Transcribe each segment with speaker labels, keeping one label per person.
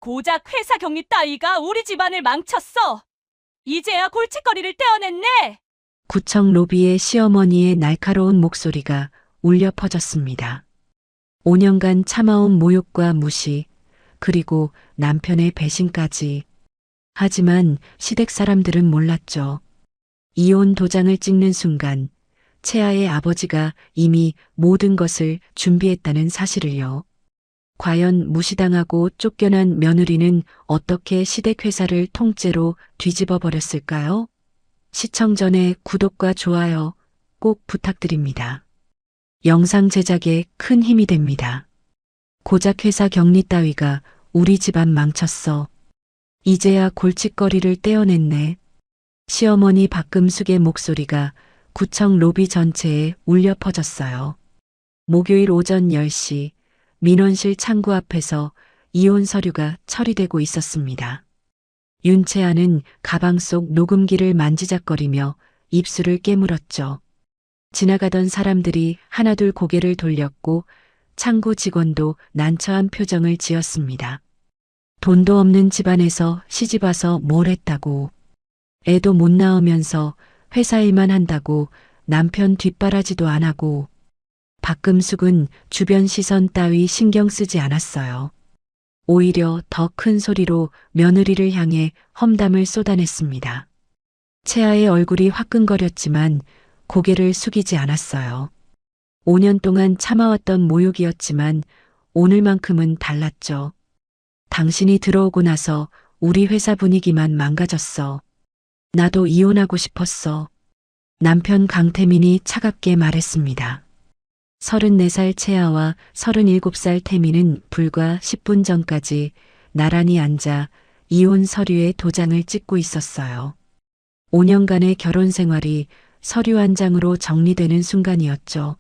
Speaker 1: 고작 회사 격리 따위가 우리 집안을 망쳤어. 이제야 골칫거리를 떼어냈네.
Speaker 2: 구청 로비에 시어머니의 날카로운 목소리가 울려 퍼졌습니다. 5년간 참아온 모욕과 무시, 그리고 남편의 배신까지. 하지만 시댁 사람들은 몰랐죠. 이혼 도장을 찍는 순간 채아의 아버지가 이미 모든 것을 준비했다는 사실을요. 과연 무시당하고 쫓겨난 며느리는 어떻게 시댁 회사를 통째로 뒤집어 버렸을까요? 시청 전에 구독과 좋아요 꼭 부탁드립니다. 영상 제작에 큰 힘이 됩니다. 고작 회사 격리 따위가 우리 집안 망쳤어. 이제야 골칫거리를 떼어냈네. 시어머니 박금숙의 목소리가 구청 로비 전체에 울려 퍼졌어요. 목요일 오전 10시 민원실 창구 앞에서 이혼 서류가 처리되고 있었습니다. 윤채아는 가방 속 녹음기를 만지작거리며 입술을 깨물었죠. 지나가던 사람들이 하나둘 고개를 돌렸고 창구 직원도 난처한 표정을 지었습니다. 돈도 없는 집안에서 시집와서 뭘 했다고. 애도 못 낳으면서 회사 일만 한다고 남편 뒷바라지도 안 하고. 박금숙은 주변 시선 따위 신경 쓰지 않았어요. 오히려 더 큰 소리로 며느리를 향해 험담을 쏟아냈습니다. 채아의 얼굴이 화끈거렸지만 고개를 숙이지 않았어요. 5년 동안 참아왔던 모욕이었지만 오늘만큼은 달랐죠. 당신이 들어오고 나서 우리 회사 분위기만 망가졌어. 나도 이혼하고 싶었어. 남편 강태민이 차갑게 말했습니다. 34살 채아와 37살 태민은 불과 10분 전까지 나란히 앉아 이혼 서류에 도장을 찍고 있었어요. 5년간의 결혼 생활이 서류 한 장으로 정리되는 순간이었죠.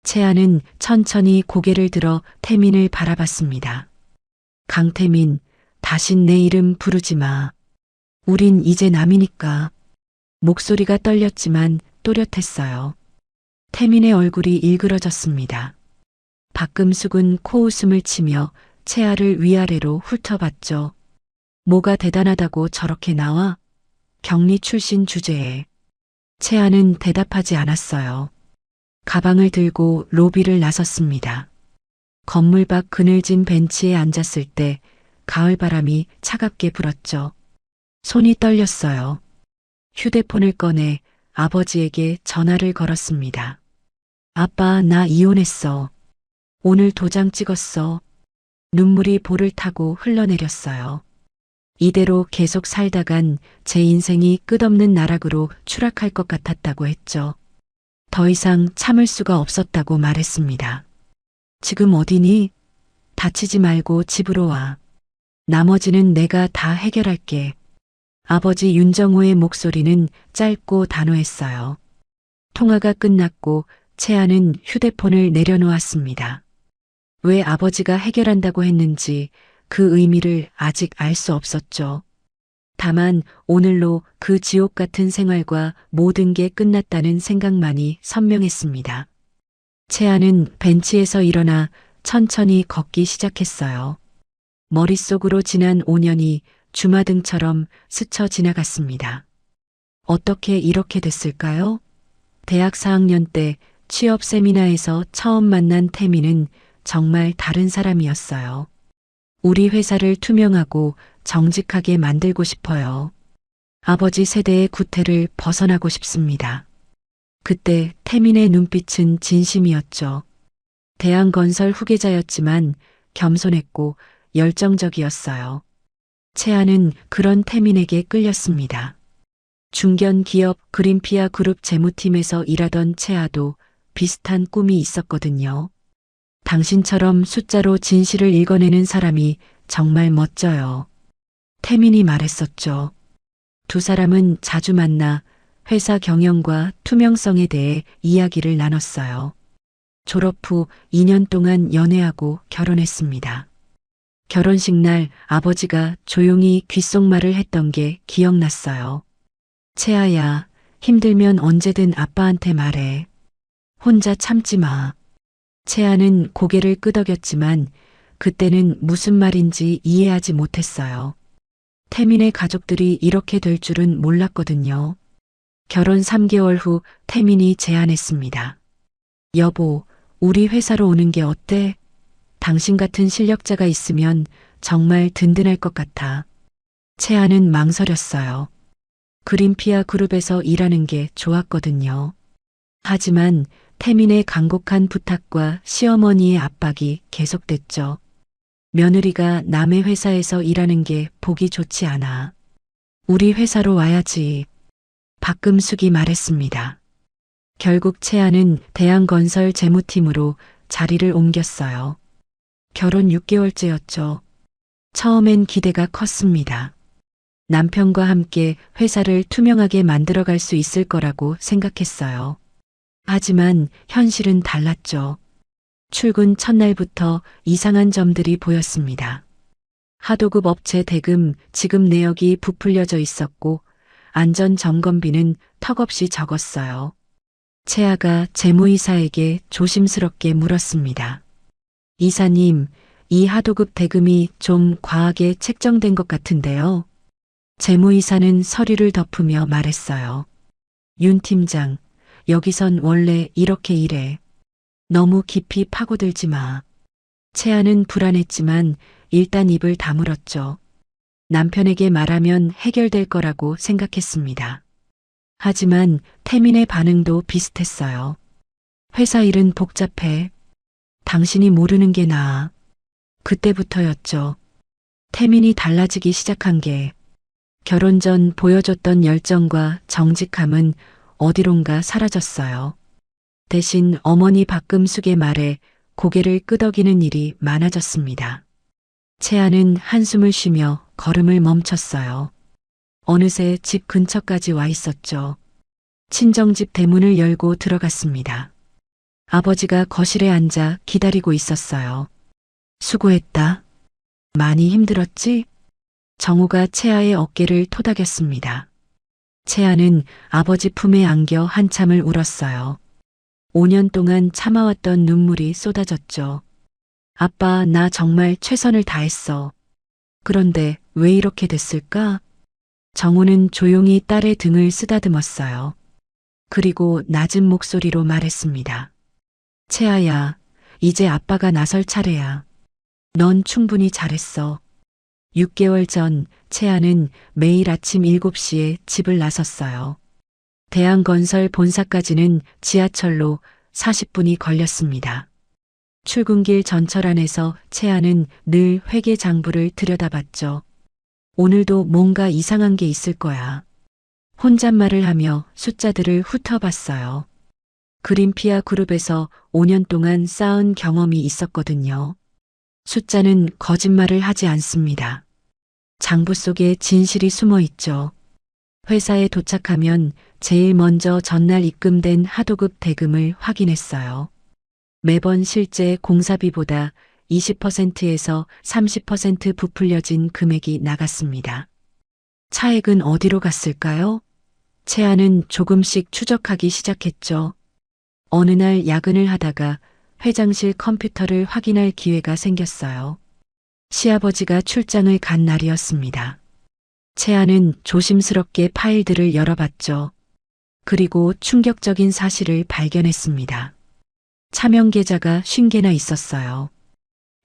Speaker 2: 채아는 천천히 고개를 들어 태민을 바라봤습니다. 강태민, 다신 내 이름 부르지 마. 우린 이제 남이니까. 목소리가 떨렸지만 또렷했어요. 태민의 얼굴이 일그러졌습니다. 박금숙은 코웃음을 치며 채아를 위아래로 훑어봤죠. 뭐가 대단하다고 저렇게 나와? 격리 출신 주제에. 채아는 대답하지 않았어요. 가방을 들고 로비를 나섰습니다. 건물 밖 그늘진 벤치에 앉았을 때 가을바람이 차갑게 불었죠. 손이 떨렸어요. 휴대폰을 꺼내 아버지에게 전화를 걸었습니다. 아빠, 나 이혼했어. 오늘 도장 찍었어. 눈물이 볼을 타고 흘러내렸어요. 이대로 계속 살다간 제 인생이 끝없는 나락으로 추락할 것 같았다고 했죠. 더 이상 참을 수가 없었다고 말했습니다. 지금 어디니? 다치지 말고 집으로 와. 나머지는 내가 다 해결할게. 아버지 윤정호의 목소리는 짧고 단호했어요. 통화가 끝났고 채아는 휴대폰을 내려놓았습니다. 왜 아버지가 해결한다고 했는지 그 의미를 아직 알 수 없었죠. 다만 오늘로 그 지옥 같은 생활과 모든 게 끝났다는 생각만이 선명했습니다. 채아는 벤치에서 일어나 천천히 걷기 시작했어요. 머릿속으로 지난 5년이 주마등처럼 스쳐 지나갔습니다. 어떻게 이렇게 됐을까요? 대학 4학년 때 취업 세미나에서 처음 만난 태민은 정말 다른 사람이었어요. 우리 회사를 투명하고 정직하게 만들고 싶어요. 아버지 세대의 구태를 벗어나고 싶습니다. 그때 태민의 눈빛은 진심이었죠. 대한건설 후계자였지만 겸손했고 열정적이었어요. 채아는 그런 태민에게 끌렸습니다. 중견 기업 그린피아 그룹 재무팀에서 일하던 채아도 비슷한 꿈이 있었거든요. 당신처럼 숫자로 진실을 읽어내는 사람이 정말 멋져요. 태민이 말했었죠. 두 사람은 자주 만나 회사 경영과 투명성에 대해 이야기를 나눴어요. 졸업 후 2년 동안 연애하고 결혼했습니다. 결혼식 날 아버지가 조용히 귓속말을 했던 게 기억났어요. 채아야, 힘들면 언제든 아빠한테 말해. 혼자 참지 마. 채아는 고개를 끄덕였지만 그때는 무슨 말인지 이해하지 못했어요. 태민의 가족들이 이렇게 될 줄은 몰랐거든요. 결혼 3개월 후 태민이 제안했습니다. 여보, 우리 회사로 오는 게 어때? 당신 같은 실력자가 있으면 정말 든든할 것 같아. 채아는 망설였어요. 그린피아 그룹에서 일하는 게 좋았거든요. 하지만 태민의 간곡한 부탁과 시어머니의 압박이 계속됐죠. 며느리가 남의 회사에서 일하는 게 보기 좋지 않아. 우리 회사로 와야지. 박금숙이 말했습니다. 결국 채아는 대한건설 재무팀으로 자리를 옮겼어요. 결혼 6개월째였죠. 처음엔 기대가 컸습니다. 남편과 함께 회사를 투명하게 만들어갈 수 있을 거라고 생각했어요. 하지만 현실은 달랐죠. 출근 첫날부터 이상한 점들이 보였습니다. 하도급 업체 대금 지급 내역이 부풀려져 있었고 안전점검비는 턱없이 적었어요. 채아가 재무이사에게 조심스럽게 물었습니다. 이사님, 이 하도급 대금이 좀 과하게 책정된 것 같은데요. 재무이사는 서류를 덮으며 말했어요. 윤 팀장, 여기선 원래 이렇게 일해. 너무 깊이 파고들지 마. 채아는 불안했지만 일단 입을 다물었죠. 남편에게 말하면 해결될 거라고 생각했습니다. 하지만 태민의 반응도 비슷했어요. 회사 일은 복잡해. 당신이 모르는 게 나아. 그때부터였죠. 태민이 달라지기 시작한 게 결혼 전 보여줬던 열정과 정직함은 어디론가 사라졌어요. 대신 어머니 박금숙의 말에 고개를 끄덕이는 일이 많아졌습니다. 채아는 한숨을 쉬며 걸음을 멈췄어요. 어느새 집 근처까지 와 있었죠. 친정집 대문을 열고 들어갔습니다. 아버지가 거실에 앉아 기다리고 있었어요. 수고했다. 많이 힘들었지? 정우가 채아의 어깨를 토닥였습니다. 채아는 아버지 품에 안겨 한참을 울었어요. 5년 동안 참아왔던 눈물이 쏟아졌죠. 아빠, 나 정말 최선을 다했어. 그런데 왜 이렇게 됐을까? 정우는 조용히 딸의 등을 쓰다듬었어요. 그리고 낮은 목소리로 말했습니다. 채아야, 이제 아빠가 나설 차례야. 넌 충분히 잘했어. 6개월 전 채아는 매일 아침 7시에 집을 나섰어요. 대한건설 본사까지는 지하철로 40분이 걸렸습니다. 출근길 전철 안에서 채아는 늘 회계장부를 들여다봤죠. 오늘도 뭔가 이상한 게 있을 거야. 혼잣말을 하며 숫자들을 훑어봤어요. 그린피아 그룹에서 5년 동안 쌓은 경험이 있었거든요. 숫자는 거짓말을 하지 않습니다. 장부 속에 진실이 숨어 있죠. 회사에 도착하면 제일 먼저 전날 입금된 하도급 대금을 확인했어요. 매번 실제 공사비보다 20%에서 30% 부풀려진 금액이 나갔습니다. 차액은 어디로 갔을까요? 채아는 조금씩 추적하기 시작했죠. 어느 날 야근을 하다가 회장실 컴퓨터를 확인할 기회가 생겼어요. 시아버지가 출장을 간 날이었습니다. 채아는 조심스럽게 파일들을 열어봤죠. 그리고 충격적인 사실을 발견했습니다. 차명 계좌가 50개나 있었어요.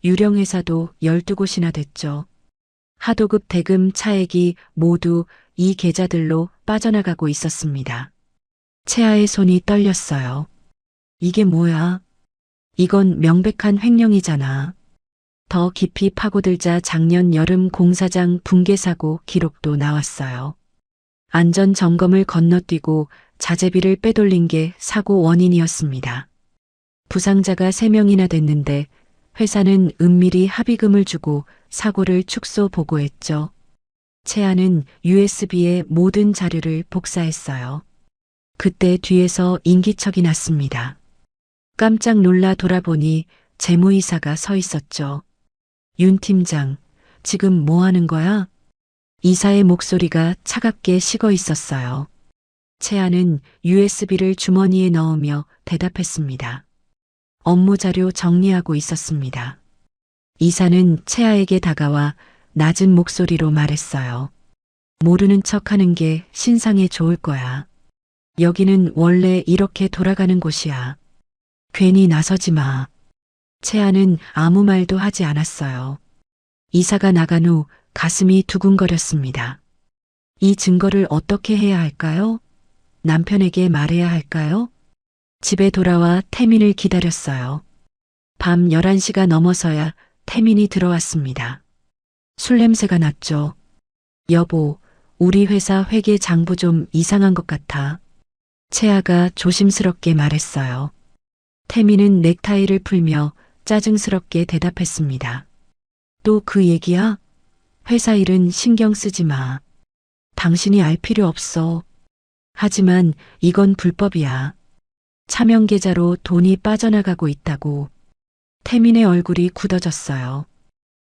Speaker 2: 유령 회사도 12곳이나 됐죠. 하도급 대금 차액이 모두 이 계좌들로 빠져나가고 있었습니다. 채아의 손이 떨렸어요. 이게 뭐야? 이건 명백한 횡령이잖아. 더 깊이 파고들자 작년 여름 공사장 붕괴 사고 기록도 나왔어요. 안전 점검을 건너뛰고 자재비를 빼돌린 게 사고 원인이었습니다. 부상자가 3명이나 됐는데 회사는 은밀히 합의금을 주고 사고를 축소 보고했죠. 채아는 USB에 모든 자료를 복사했어요. 그때 뒤에서 인기척이 났습니다. 깜짝 놀라 돌아보니 재무이사가 서 있었죠. 윤 팀장, 지금 뭐 하는 거야? 이사의 목소리가 차갑게 식어 있었어요. 채아는 USB를 주머니에 넣으며 대답했습니다. 업무 자료 정리하고 있었습니다. 이사는 채아에게 다가와 낮은 목소리로 말했어요. 모르는 척 하는 게 신상에 좋을 거야. 여기는 원래 이렇게 돌아가는 곳이야. 괜히 나서지 마. 채아는 아무 말도 하지 않았어요. 이사가 나간 후 가슴이 두근거렸습니다. 이 증거를 어떻게 해야 할까요? 남편에게 말해야 할까요? 집에 돌아와 태민을 기다렸어요. 밤 11시가 넘어서야 태민이 들어왔습니다. 술 냄새가 났죠. 여보, 우리 회사 회계 장부 좀 이상한 것 같아. 채아가 조심스럽게 말했어요. 태민은 넥타이를 풀며 짜증스럽게 대답했습니다. 또 그 얘기야? 회사 일은 신경 쓰지 마. 당신이 알 필요 없어. 하지만 이건 불법이야. 차명 계좌로 돈이 빠져나가고 있다고. 태민의 얼굴이 굳어졌어요.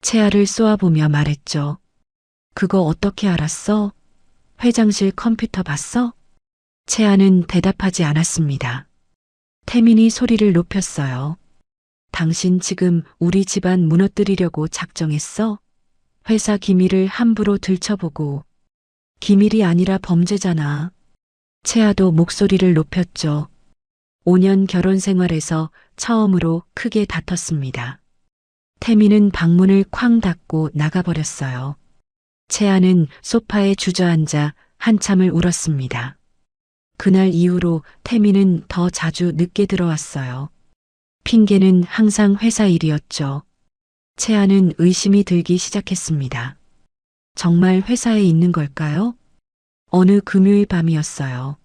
Speaker 2: 채아를 쏘아보며 말했죠. 그거 어떻게 알았어? 회장실 컴퓨터 봤어? 채아는 대답하지 않았습니다. 태민이 소리를 높였어요. 당신 지금 우리 집안 무너뜨리려고 작정했어? 회사 기밀을 함부로 들춰보고. 기밀이 아니라 범죄잖아. 채아도 목소리를 높였죠. 5년 결혼 생활에서 처음으로 크게 다퉜습니다. 태민은 방문을 쾅 닫고 나가버렸어요. 채아는 소파에 주저앉아 한참을 울었습니다. 그날 이후로 태민은 더 자주 늦게 들어왔어요. 핑계는 항상 회사 일이었죠. 채아는 의심이 들기 시작했습니다. 정말 회사에 있는 걸까요? 어느 금요일 밤이었어요.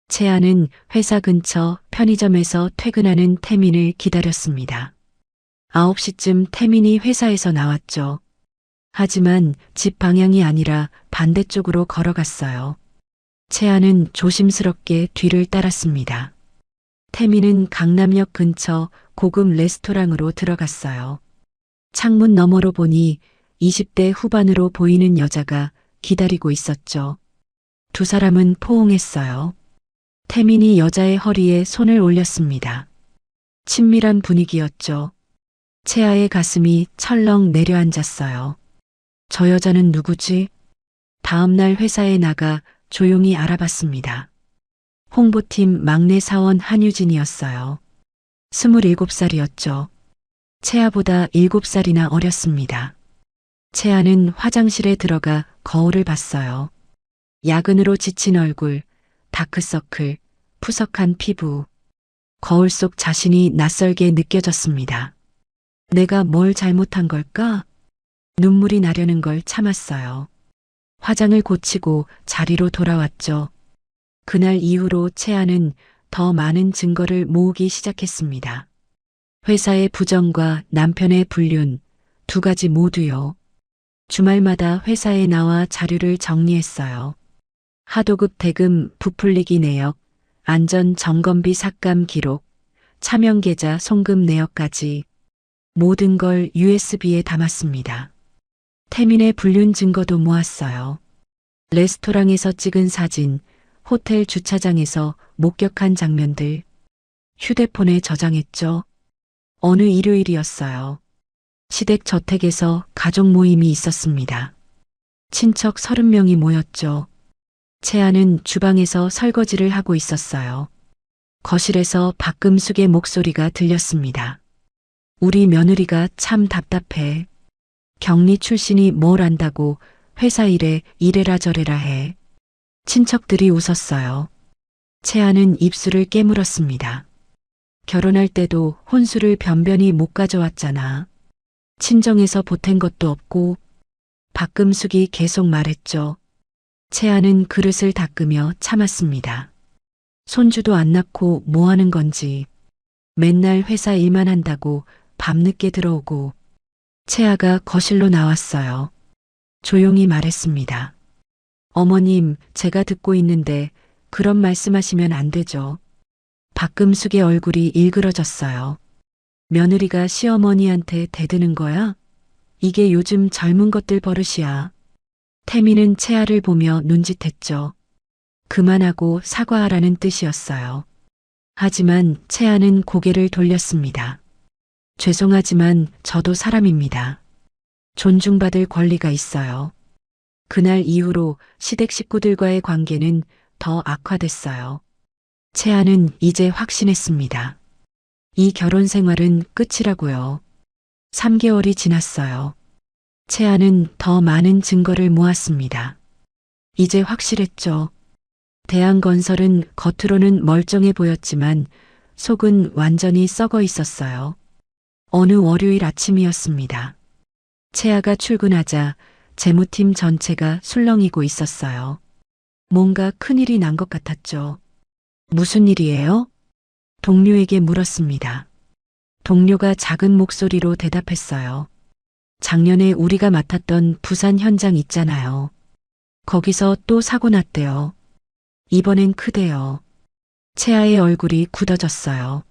Speaker 2: 채아는 회사 근처 편의점에서 퇴근하는 태민을 기다렸습니다. 9시쯤 태민이 회사에서 나왔죠. 하지만 집 방향이 아니라 반대쪽으로 걸어갔어요. 채아는 조심스럽게 뒤를 따랐습니다. 태민은 강남역 근처 고급 레스토랑으로 들어갔어요. 창문 너머로 보니 20대 후반으로 보이는 여자가 기다리고 있었죠. 두 사람은 포옹했어요. 태민이 여자의 허리에 손을 올렸습니다. 친밀한 분위기였죠. 채아의 가슴이 철렁 내려앉았어요. 저 여자는 누구지? 다음날 회사에 나가 조용히 알아봤습니다. 홍보팀 막내 사원 한유진이었어요. 27살이었죠. 채아보다 7살이나 어렸습니다. 채아는 화장실에 들어가 거울을 봤어요. 야근으로 지친 얼굴, 다크서클, 푸석한 피부. 거울 속 자신이 낯설게 느껴졌습니다. 내가 뭘 잘못한 걸까? 눈물이 나려는 걸 참았어요. 화장을 고치고 자리로 돌아왔죠. 그날 이후로 채아는 더 많은 증거를 모으기 시작했습니다. 회사의 부정과 남편의 불륜, 두 가지 모두요. 주말마다 회사에 나와 자료를 정리했어요. 하도급 대금 부풀리기 내역, 안전 점검비 삭감 기록, 차명 계좌 송금 내역까지 모든 걸 USB에 담았습니다. 태민의 불륜 증거도 모았어요. 레스토랑에서 찍은 사진, 호텔 주차장에서 목격한 장면들, 휴대폰에 저장했죠. 어느 일요일이었어요. 시댁 저택에서 가족 모임이 있었습니다. 친척 30명이 모였죠. 채아는 주방에서 설거지를 하고 있었어요. 거실에서 박금숙의 목소리가 들렸습니다. 우리 며느리가 참 답답해. 경리 출신이 뭘 안다고 회사 일에 이래라 저래라 해. 친척들이 웃었어요. 채아는 입술을 깨물었습니다. 결혼할 때도 혼수를 변변히 못 가져왔잖아. 친정에서 보탠 것도 없고. 박금숙이 계속 말했죠. 채아는 그릇을 닦으며 참았습니다. 손주도 안 낳고 뭐 하는 건지. 맨날 회사 일만 한다고 밤늦게 들어오고. 채아가 거실로 나왔어요. 조용히 말했습니다. 어머님, 제가 듣고 있는데 그런 말씀하시면 안 되죠. 박금숙의 얼굴이 일그러졌어요. 며느리가 시어머니한테 대드는 거야? 이게 요즘 젊은 것들 버릇이야. 태민은 채아를 보며 눈짓했죠. 그만하고 사과하라는 뜻이었어요. 하지만 채아는 고개를 돌렸습니다. 죄송하지만 저도 사람입니다. 존중받을 권리가 있어요. 그날 이후로 시댁 식구들과의 관계는 더 악화됐어요. 채아는 이제 확신했습니다. 이 결혼 생활은 끝이라고요. 3개월이 지났어요. 채아는 더 많은 증거를 모았습니다. 이제 확실했죠. 대한건설은 겉으로는 멀쩡해 보였지만 속은 완전히 썩어 있었어요. 어느 월요일 아침이었습니다. 채아가 출근하자 재무팀 전체가 술렁이고 있었어요. 뭔가 큰일이 난 것 같았죠. 무슨 일이에요? 동료에게 물었습니다. 동료가 작은 목소리로 대답했어요. 작년에 우리가 맡았던 부산 현장 있잖아요. 거기서 또 사고 났대요. 이번엔 크대요. 채아의 얼굴이 굳어졌어요.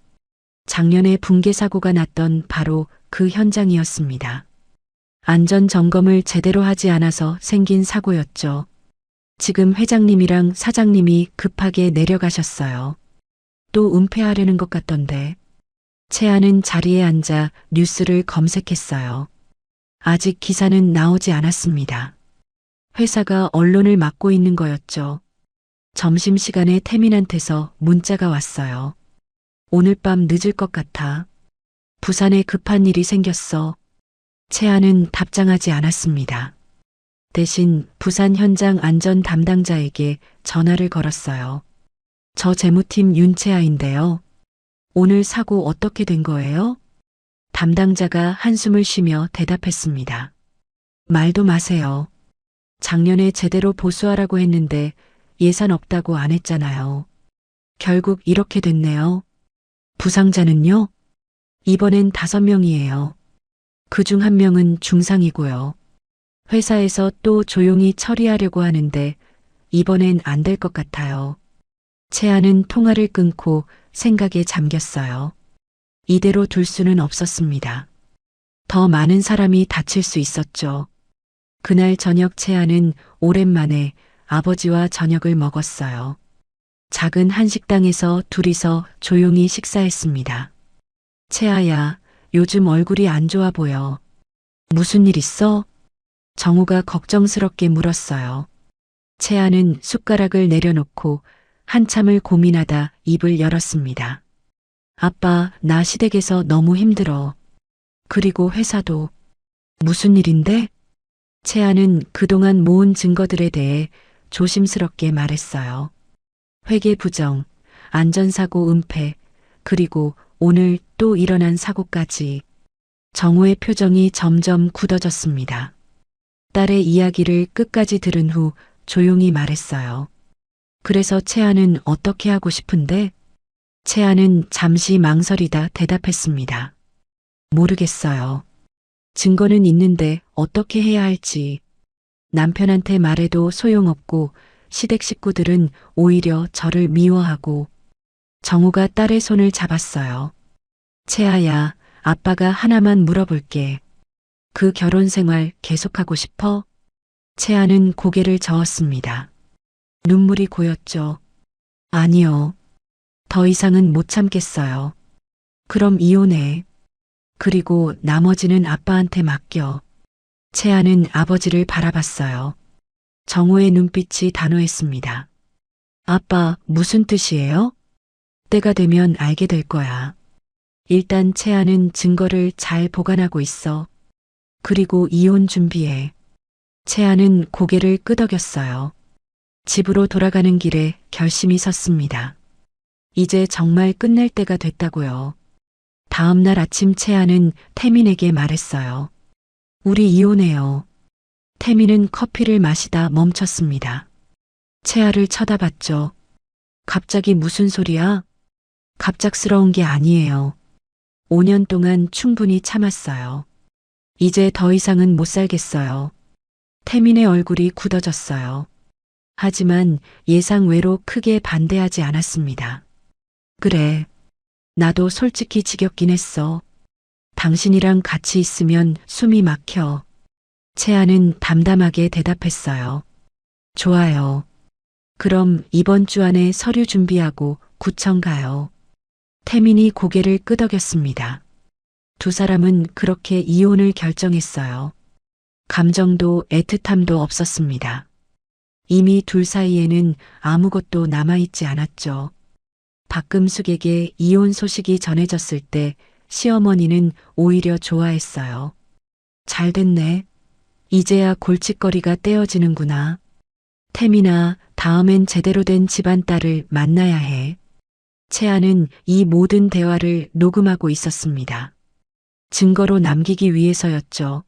Speaker 2: 작년에 붕괴 사고가 났던 바로 그 현장이었습니다. 안전 점검을 제대로 하지 않아서 생긴 사고였죠. 지금 회장님이랑 사장님이 급하게 내려가셨어요. 또 은폐하려는 것 같던데. 채아는 자리에 앉아 뉴스를 검색했어요. 아직 기사는 나오지 않았습니다. 회사가 언론을 막고 있는 거였죠. 점심시간에 태민한테서 문자가 왔어요. 오늘 밤 늦을 것 같아. 부산에 급한 일이 생겼어. 채아는 답장하지 않았습니다. 대신 부산 현장 안전 담당자에게 전화를 걸었어요. 저 재무팀 윤채아인데요. 오늘 사고 어떻게 된 거예요? 담당자가 한숨을 쉬며 대답했습니다. 말도 마세요. 작년에 제대로 보수하라고 했는데 예산 없다고 안 했잖아요. 결국 이렇게 됐네요. 부상자는요? 이번엔 5명이에요. 그중 1명은 중상이고요. 회사에서 또 조용히 처리하려고 하는데 이번엔 안 될 것 같아요. 채아는 통화를 끊고 생각에 잠겼어요. 이대로 둘 수는 없었습니다. 더 많은 사람이 다칠 수 있었죠. 그날 저녁 채아는 오랜만에 아버지와 저녁을 먹었어요. 작은 한식당에서 둘이서 조용히 식사했습니다. 채아야, 요즘 얼굴이 안 좋아 보여. 무슨 일 있어? 정우가 걱정스럽게 물었어요. 채아는 숟가락을 내려놓고 한참을 고민하다 입을 열었습니다. 아빠, 나 시댁에서 너무 힘들어. 그리고 회사도. 무슨 일인데? 채아는 그동안 모은 증거들에 대해 조심스럽게 말했어요. 회계 부정, 안전사고 은폐, 그리고 오늘 또 일어난 사고까지. 정우의 표정이 점점 굳어졌습니다. 딸의 이야기를 끝까지 들은 후 조용히 말했어요. 그래서 채아는 어떻게 하고 싶은데? 채아는 잠시 망설이다 대답했습니다. 모르겠어요. 증거는 있는데 어떻게 해야 할지. 남편한테 말해도 소용없고 시댁 식구들은 오히려 저를 미워하고. 정우가 딸의 손을 잡았어요. 채아야, 아빠가 하나만 물어볼게. 그 결혼 생활 계속하고 싶어? 채아는 고개를 저었습니다. 눈물이 고였죠. 아니요. 더 이상은 못 참겠어요. 그럼 이혼해. 그리고 나머지는 아빠한테 맡겨. 채아는 아버지를 바라봤어요. 정우의 눈빛이 단호했습니다. 아빠, 무슨 뜻이에요? 때가 되면 알게 될 거야. 일단 채아는 증거를 잘 보관하고 있어. 그리고 이혼 준비해. 채아는 고개를 끄덕였어요. 집으로 돌아가는 길에 결심이 섰습니다. 이제 정말 끝낼 때가 됐다고요. 다음 날 아침 채아는 태민에게 말했어요. 우리 이혼해요. 태민은 커피를 마시다 멈췄습니다. 채아를 쳐다봤죠. 갑자기 무슨 소리야? 갑작스러운 게 아니에요. 5년 동안 충분히 참았어요. 이제 더 이상은 못 살겠어요. 태민의 얼굴이 굳어졌어요. 하지만 예상외로 크게 반대하지 않았습니다. 그래. 나도 솔직히 지겹긴 했어. 당신이랑 같이 있으면 숨이 막혀. 채아는 담담하게 대답했어요. 좋아요. 그럼 이번 주 안에 서류 준비하고 구청 가요. 태민이 고개를 끄덕였습니다. 두 사람은 그렇게 이혼을 결정했어요. 감정도 애틋함도 없었습니다. 이미 둘 사이에는 아무것도 남아있지 않았죠. 박금숙에게 이혼 소식이 전해졌을 때 시어머니는 오히려 좋아했어요. 잘 됐네. 이제야 골칫거리가 떼어지는구나. 태민아, 다음엔 제대로 된 집안 딸을 만나야 해. 채아는 이 모든 대화를 녹음하고 있었습니다. 증거로 남기기 위해서였죠.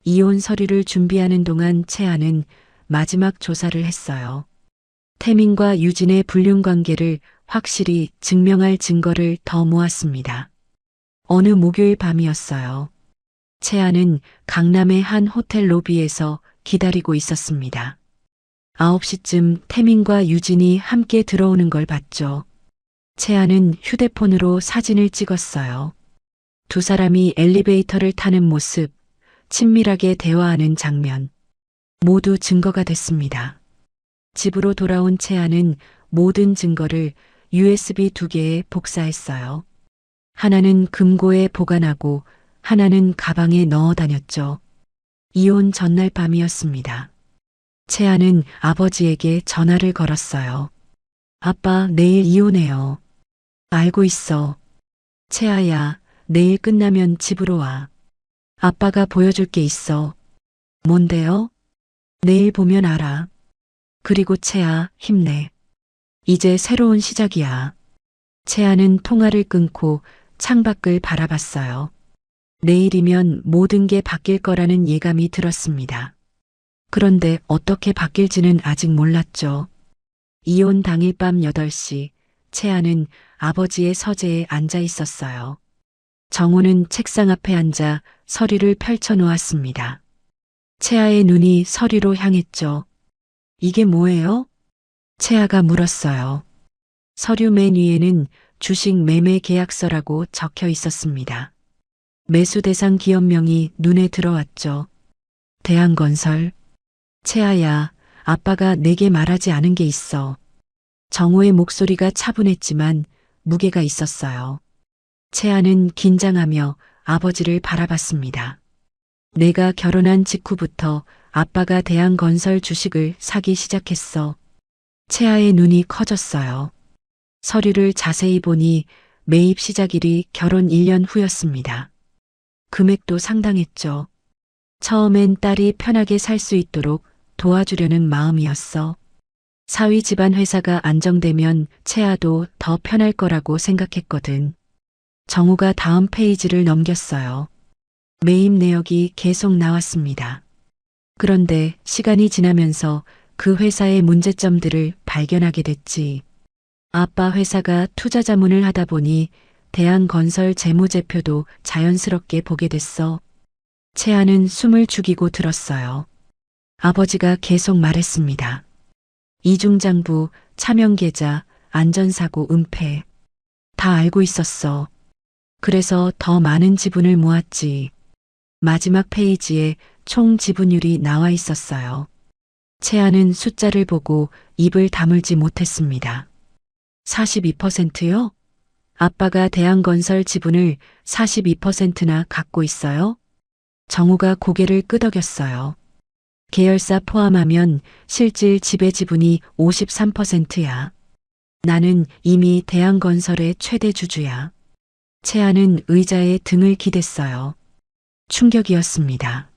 Speaker 2: 이혼 서류를 준비하는 동안 채아는 마지막 조사를 했어요. 태민과 유진의 불륜 관계를 확실히 증명할 증거를 더 모았습니다. 어느 목요일 밤이었어요. 채아는 강남의 한 호텔 로비에서 기다리고 있었습니다. 9시쯤 태민과 유진이 함께 들어오는 걸 봤죠. 채아는 휴대폰으로 사진을 찍었어요. 두 사람이 엘리베이터를 타는 모습, 친밀하게 대화하는 장면, 모두 증거가 됐습니다. 집으로 돌아온 채아는 모든 증거를 USB 2개에 복사했어요. 하나는 금고에 보관하고 하나는 가방에 넣어 다녔죠. 이혼 전날 밤이었습니다. 채아는 아버지에게 전화를 걸었어요. 아빠, 내일 이혼해요. 알고 있어. 채아야, 내일 끝나면 집으로 와. 아빠가 보여줄 게 있어. 뭔데요? 내일 보면 알아. 그리고 채아, 힘내. 이제 새로운 시작이야. 채아는 통화를 끊고 창밖을 바라봤어요. 내일이면 모든 게 바뀔 거라는 예감이 들었습니다. 그런데 어떻게 바뀔지는 아직 몰랐죠. 이혼 당일 밤 8시, 채아는 아버지의 서재에 앉아 있었어요. 정우는 책상 앞에 앉아 서류를 펼쳐 놓았습니다. 채아의 눈이 서류로 향했죠. 이게 뭐예요? 채아가 물었어요. 서류 맨 위에는 주식 매매 계약서라고 적혀 있었습니다. 매수 대상 기업명이 눈에 들어왔죠. 대한건설. 채아야, 아빠가 내게 말하지 않은 게 있어. 정호의 목소리가 차분했지만 무게가 있었어요. 채아는 긴장하며 아버지를 바라봤습니다. 내가 결혼한 직후부터 아빠가 대한건설 주식을 사기 시작했어. 채아의 눈이 커졌어요. 서류를 자세히 보니 매입 시작일이 결혼 1년 후였습니다. 금액도 상당했죠. 처음엔 딸이 편하게 살 수 있도록 도와주려는 마음이었어. 사위 집안 회사가 안정되면 채아도 더 편할 거라고 생각했거든. 정우가 다음 페이지를 넘겼어요. 매입 내역이 계속 나왔습니다. 그런데 시간이 지나면서 그 회사의 문제점들을 발견하게 됐지. 아빠 회사가 투자 자문을 하다 보니 대한건설 재무제표도 자연스럽게 보게 됐어. 채아는 숨을 죽이고 들었어요. 아버지가 계속 말했습니다. 이중장부, 차명계좌, 안전사고 은폐. 다 알고 있었어. 그래서 더 많은 지분을 모았지. 마지막 페이지에 총 지분율이 나와 있었어요. 채아는 숫자를 보고 입을 다물지 못했습니다. 42%요? 아빠가 대한건설 지분을 42%나 갖고 있어요? 정우가 고개를 끄덕였어요. 계열사 포함하면 실질 지배 지분이 53%야. 나는 이미 대한건설의 최대 주주야. 채아는 의자에 등을 기댔어요. 충격이었습니다.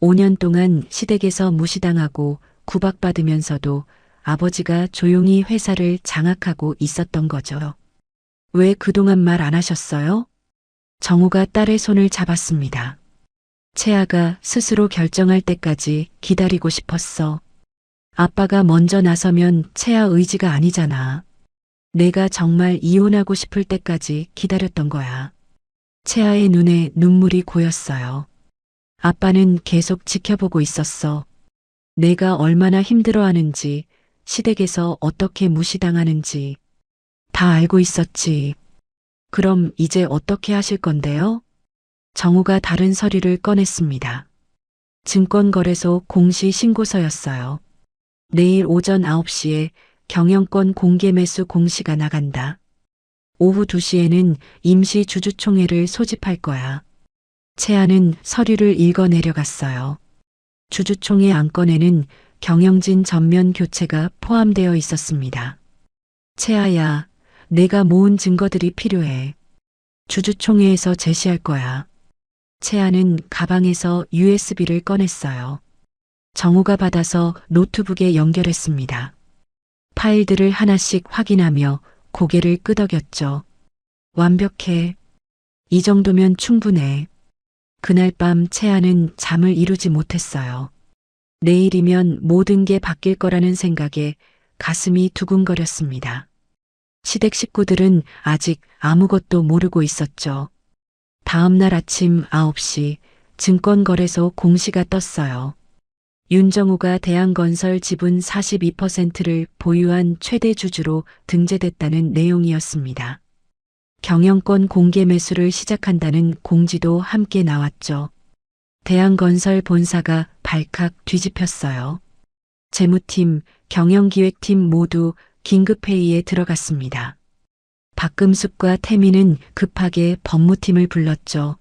Speaker 2: 5년 동안 시댁에서 무시당하고 구박받으면서도 아버지가 조용히 회사를 장악하고 있었던 거죠. 왜 그동안 말 안 하셨어요? 정우가 딸의 손을 잡았습니다. 채아가 스스로 결정할 때까지 기다리고 싶었어. 아빠가 먼저 나서면 채아 의지가 아니잖아. 내가 정말 이혼하고 싶을 때까지 기다렸던 거야. 채아의 눈에 눈물이 고였어요. 아빠는 계속 지켜보고 있었어. 내가 얼마나 힘들어하는지, 시댁에서 어떻게 무시당하는지 다 알고 있었지. 그럼 이제 어떻게 하실 건데요? 정우가 다른 서류를 꺼냈습니다. 증권거래소 공시신고서였어요. 내일 오전 9시에 경영권 공개매수 공시가 나간다. 오후 2시에는 임시 주주총회를 소집할 거야. 채아는 서류를 읽어 내려갔어요. 주주총회 안건에는 경영진 전면 교체가 포함되어 있었습니다. 채아야, 내가 모은 증거들이 필요해. 주주총회에서 제시할 거야. 채아는 가방에서 USB를 꺼냈어요. 정우가 받아서 노트북에 연결했습니다. 파일들을 하나씩 확인하며 고개를 끄덕였죠. 완벽해. 이 정도면 충분해. 그날 밤 채아는 잠을 이루지 못했어요. 내일이면 모든 게 바뀔 거라는 생각에 가슴이 두근거렸습니다. 시댁 식구들은 아직 아무것도 모르고 있었죠. 다음 날 아침 9시 증권거래소 공시가 떴어요. 윤정우가 대한건설 지분 42%를 보유한 최대 주주로 등재됐다는 내용이었습니다. 경영권 공개 매수를 시작한다는 공지도 함께 나왔죠. 대한건설 본사가 발칵 뒤집혔어요. 재무팀, 경영기획팀 모두 긴급회의에 들어갔습니다. 박금숙과 태민은 급하게 법무팀을 불렀죠.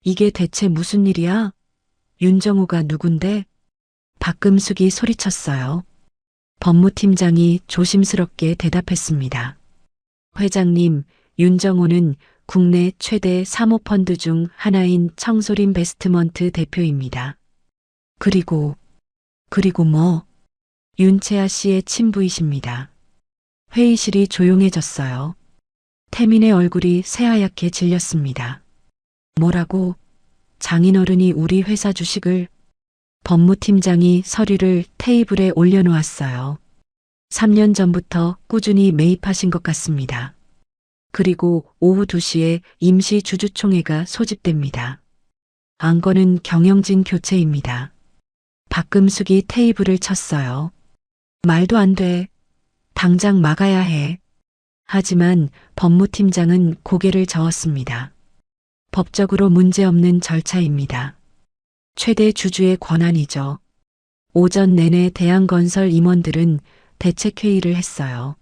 Speaker 2: 이게 대체 무슨 일이야? 윤정우가 누군데? 박금숙이 소리쳤어요. 법무팀장이 조심스럽게 대답했습니다. 회장님, 윤정우는 국내 최대 사모펀드 중 하나인 청솔인베스트먼트 대표입니다. 그리고 뭐? 윤채아 씨의 친부이십니다. 회의실이 조용해졌어요. 태민의 얼굴이 새하얗게 질렸습니다. 뭐라고? 장인어른이 우리 회사 주식을? 법무팀장이 서류를 테이블에 올려놓았어요. 3년 전부터 꾸준히 매입하신 것 같습니다. 그리고 오후 2시에 임시 주주총회가 소집됩니다. 안건은 경영진 교체입니다. 박금숙이 테이블을 쳤어요. 말도 안 돼. 당장 막아야 해. 하지만 법무팀장은 고개를 저었습니다. 법적으로 문제없는 절차입니다. 최대 주주의 권한이죠. 오전 내내 대한건설 임원들은 대책회의를 했어요.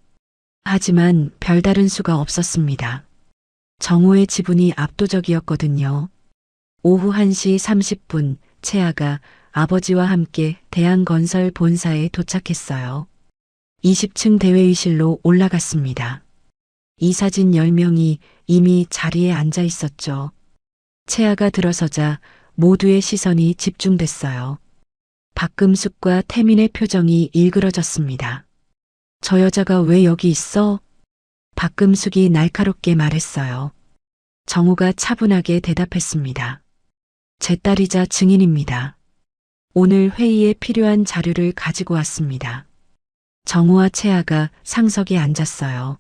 Speaker 2: 하지만 별다른 수가 없었습니다. 정우의 지분이 압도적이었거든요. 오후 1시 30분 채아가 아버지와 함께 대한건설 본사에 도착했어요. 20층 대회의실로 올라갔습니다. 이사진 10명이 이미 자리에 앉아 있었죠. 채아가 들어서자 모두의 시선이 집중됐어요. 박금숙과 태민의 표정이 일그러졌습니다. 저 여자가 왜 여기 있어? 박금숙이 날카롭게 말했어요. 정우가 차분하게 대답했습니다. 제 딸이자 증인입니다. 오늘 회의에 필요한 자료를 가지고 왔습니다. 정우와 채아가 상석에 앉았어요.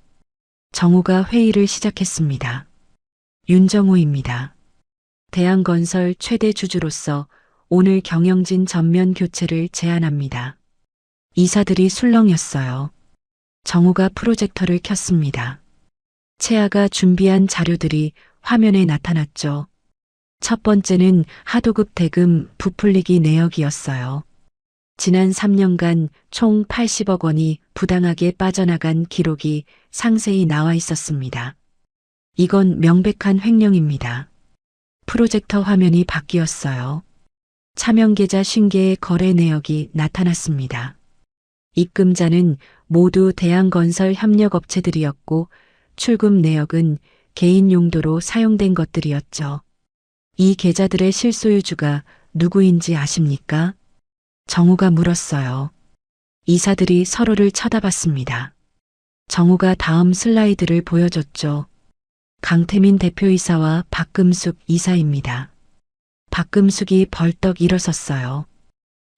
Speaker 2: 정우가 회의를 시작했습니다. 윤정우입니다. 대한건설 최대 주주로서 오늘 경영진 전면 교체를 제안합니다. 이사들이 술렁였어요. 정우가 프로젝터를 켰습니다. 채아가 준비한 자료들이 화면에 나타났죠. 첫 번째는 하도급 대금 부풀리기 내역이었어요. 지난 3년간 총 80억 원이 부당하게 빠져나간 기록이 상세히 나와 있었습니다. 이건 명백한 횡령입니다. 프로젝터 화면이 바뀌었어요. 차명계좌 50개의 거래 내역이 나타났습니다. 입금자는 모두 대한건설 협력업체들이었고 출금 내역은 개인 용도로 사용된 것들이었죠. 이 계좌들의 실소유주가 누구인지 아십니까? 정우가 물었어요. 이사들이 서로를 쳐다봤습니다. 정우가 다음 슬라이드를 보여줬죠. 강태민 대표이사와 박금숙 이사입니다. 박금숙이 벌떡 일어섰어요.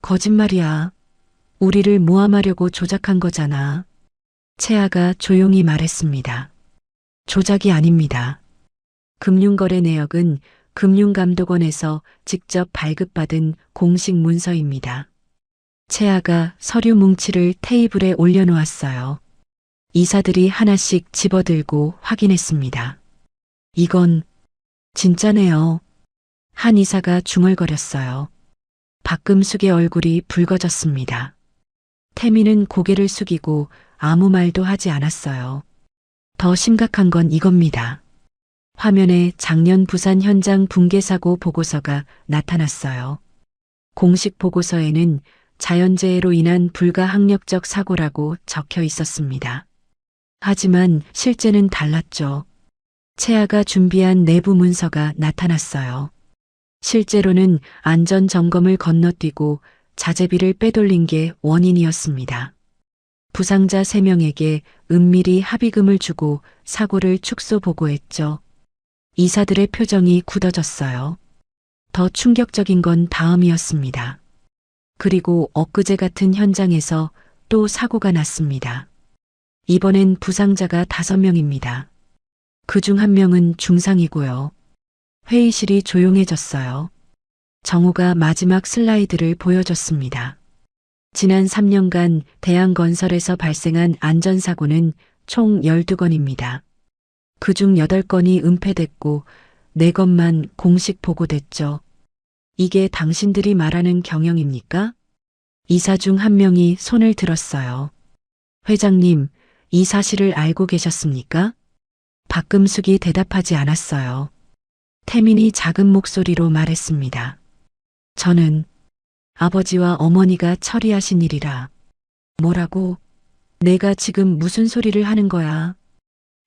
Speaker 2: 거짓말이야. 우리를 모함하려고 조작한 거잖아. 채아가 조용히 말했습니다. 조작이 아닙니다. 금융거래 내역은 금융감독원에서 직접 발급받은 공식 문서입니다. 채아가 서류 뭉치를 테이블에 올려놓았어요. 이사들이 하나씩 집어들고 확인했습니다. 이건 진짜네요. 한 이사가 중얼거렸어요. 박금숙의 얼굴이 붉어졌습니다. 태민은 고개를 숙이고 아무 말도 하지 않았어요. 더 심각한 건 이겁니다. 화면에 작년 부산 현장 붕괴 사고 보고서가 나타났어요. 공식 보고서에는 자연재해로 인한 불가항력적 사고라고 적혀 있었습니다. 하지만 실제는 달랐죠. 채아가 준비한 내부 문서가 나타났어요. 실제로는 안전 점검을 건너뛰고 자재비를 빼돌린 게 원인이었습니다. 부상자 3명에게 은밀히 합의금을 주고 사고를 축소 보고했죠. 이사들의 표정이 굳어졌어요. 더 충격적인 건 다음이었습니다. 그리고 엊그제 같은 현장에서 또 사고가 났습니다. 이번엔 부상자가 5명입니다. 그중 1명은 중상이고요. 회의실이 조용해졌어요. 정우가 마지막 슬라이드를 보여줬습니다. 지난 3년간 대한건설에서 발생한 안전사고는 총 12건입니다. 그중 8건이 은폐됐고 4건만 공식 보고됐죠. 이게 당신들이 말하는 경영입니까? 이사 중 1명이 손을 들었어요. 회장님, 이 사실을 알고 계셨습니까? 박금숙이 대답하지 않았어요. 태민이 작은 목소리로 말했습니다. 저는 아버지와 어머니가 처리하신 일이라. 뭐라고? 내가 지금 무슨 소리를 하는 거야?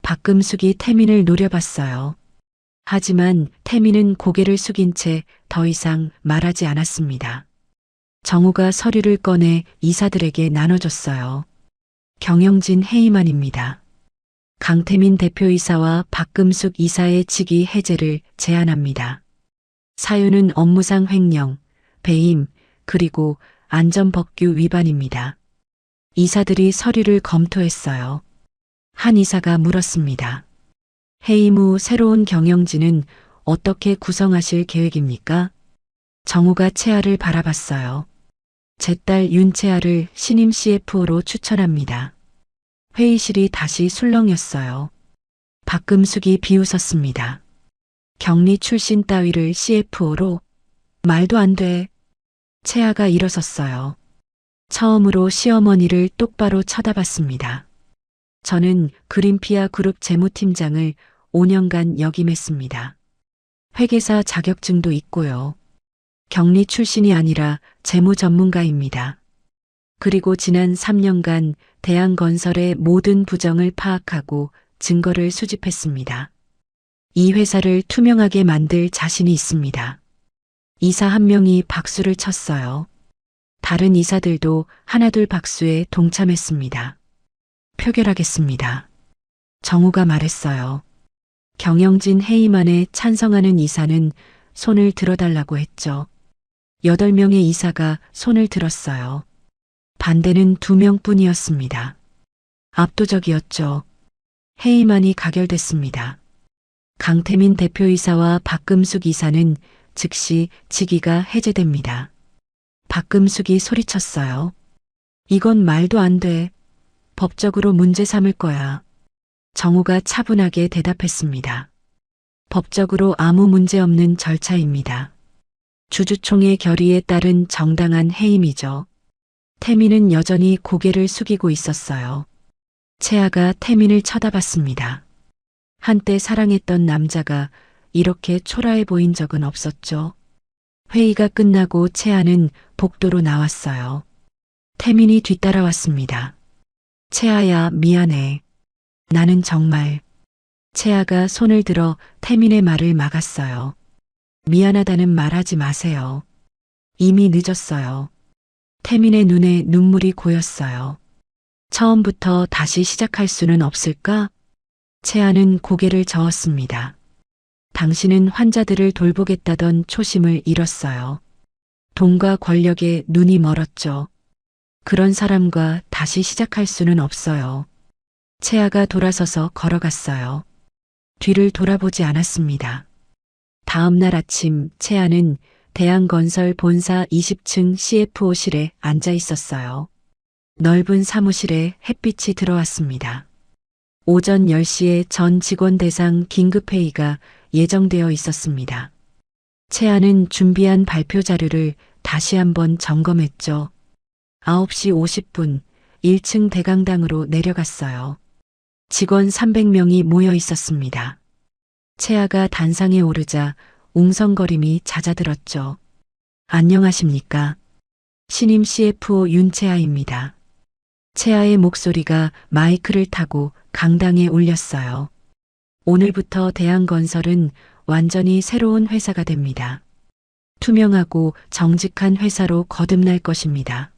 Speaker 2: 박금숙이 태민을 노려봤어요. 하지만 태민은 고개를 숙인 채 더 이상 말하지 않았습니다. 정우가 서류를 꺼내 이사들에게 나눠줬어요. 경영진 해임안입니다. 강태민 대표이사와 박금숙 이사의 직위 해제를 제안합니다. 사유는 업무상 횡령, 배임, 그리고 안전법규 위반입니다. 이사들이 서류를 검토했어요. 한 이사가 물었습니다. 해임 후 새로운 경영진은 어떻게 구성하실 계획입니까? 정우가 채아를 바라봤어요. 제 딸 윤채아를 신임 CFO로 추천합니다. 회의실이 다시 술렁였어요. 박금숙이 비웃었습니다. 격리 출신 따위를 CFO로? 말도 안 돼. 채아가 일어섰어요. 처음으로 시어머니를 똑바로 쳐다봤습니다. 저는 그린피아 그룹 재무팀장을 5년간 역임했습니다. 회계사 자격증도 있고요. 격리 출신이 아니라 재무 전문가입니다. 그리고 지난 3년간 대한건설의 모든 부정을 파악하고 증거를 수집했습니다. 이 회사를 투명하게 만들 자신이 있습니다. 이사 1명이 박수를 쳤어요. 다른 이사들도 하나둘 박수에 동참했습니다. 표결하겠습니다. 정우가 말했어요. 경영진 해임안에 찬성하는 이사는 손을 들어달라고 했죠. 8명의 이사가 손을 들었어요. 반대는 2명뿐이었습니다. 압도적이었죠. 해임안이 가결됐습니다. 강태민 대표이사와 박금숙 이사는 즉시 직위가 해제됩니다. 박금숙이 소리쳤어요. 이건 말도 안 돼. 법적으로 문제 삼을 거야. 정우가 차분하게 대답했습니다. 법적으로 아무 문제 없는 절차입니다. 주주총회 결의에 따른 정당한 해임이죠. 태민은 여전히 고개를 숙이고 있었어요. 채아가 태민을 쳐다봤습니다. 한때 사랑했던 남자가 이렇게 초라해 보인 적은 없었죠. 회의가 끝나고 채아는 복도로 나왔어요. 태민이 뒤따라왔습니다. 채아야, 미안해. 나는 정말. 채아가 손을 들어 태민의 말을 막았어요. 미안하다는 말하지 마세요. 이미 늦었어요. 태민의 눈에 눈물이 고였어요. 처음부터 다시 시작할 수는 없을까? 채아는 고개를 저었습니다. 당신은 환자들을 돌보겠다던 초심을 잃었어요. 돈과 권력에 눈이 멀었죠. 그런 사람과 다시 시작할 수는 없어요. 채아가 돌아서서 걸어갔어요. 뒤를 돌아보지 않았습니다. 다음 날 아침 채아는 대한건설 본사 20층 CFO실에 앉아 있었어요. 넓은 사무실에 햇빛이 들어왔습니다. 오전 10시에 전 직원 대상 긴급회의가 예정되어 있었습니다. 채아는 준비한 발표 자료를 다시 한번 점검했죠. 9시 50분 1층 대강당으로 내려갔어요. 직원 300명이 모여 있었습니다. 채아가 단상에 오르자 웅성거림이 잦아들었죠. 안녕하십니까? 신임 CFO 윤채아입니다. 채아의 목소리가 마이크를 타고 강당에 울렸어요. 오늘부터 대한건설은 완전히 새로운 회사가 됩니다. 투명하고 정직한 회사로 거듭날 것입니다.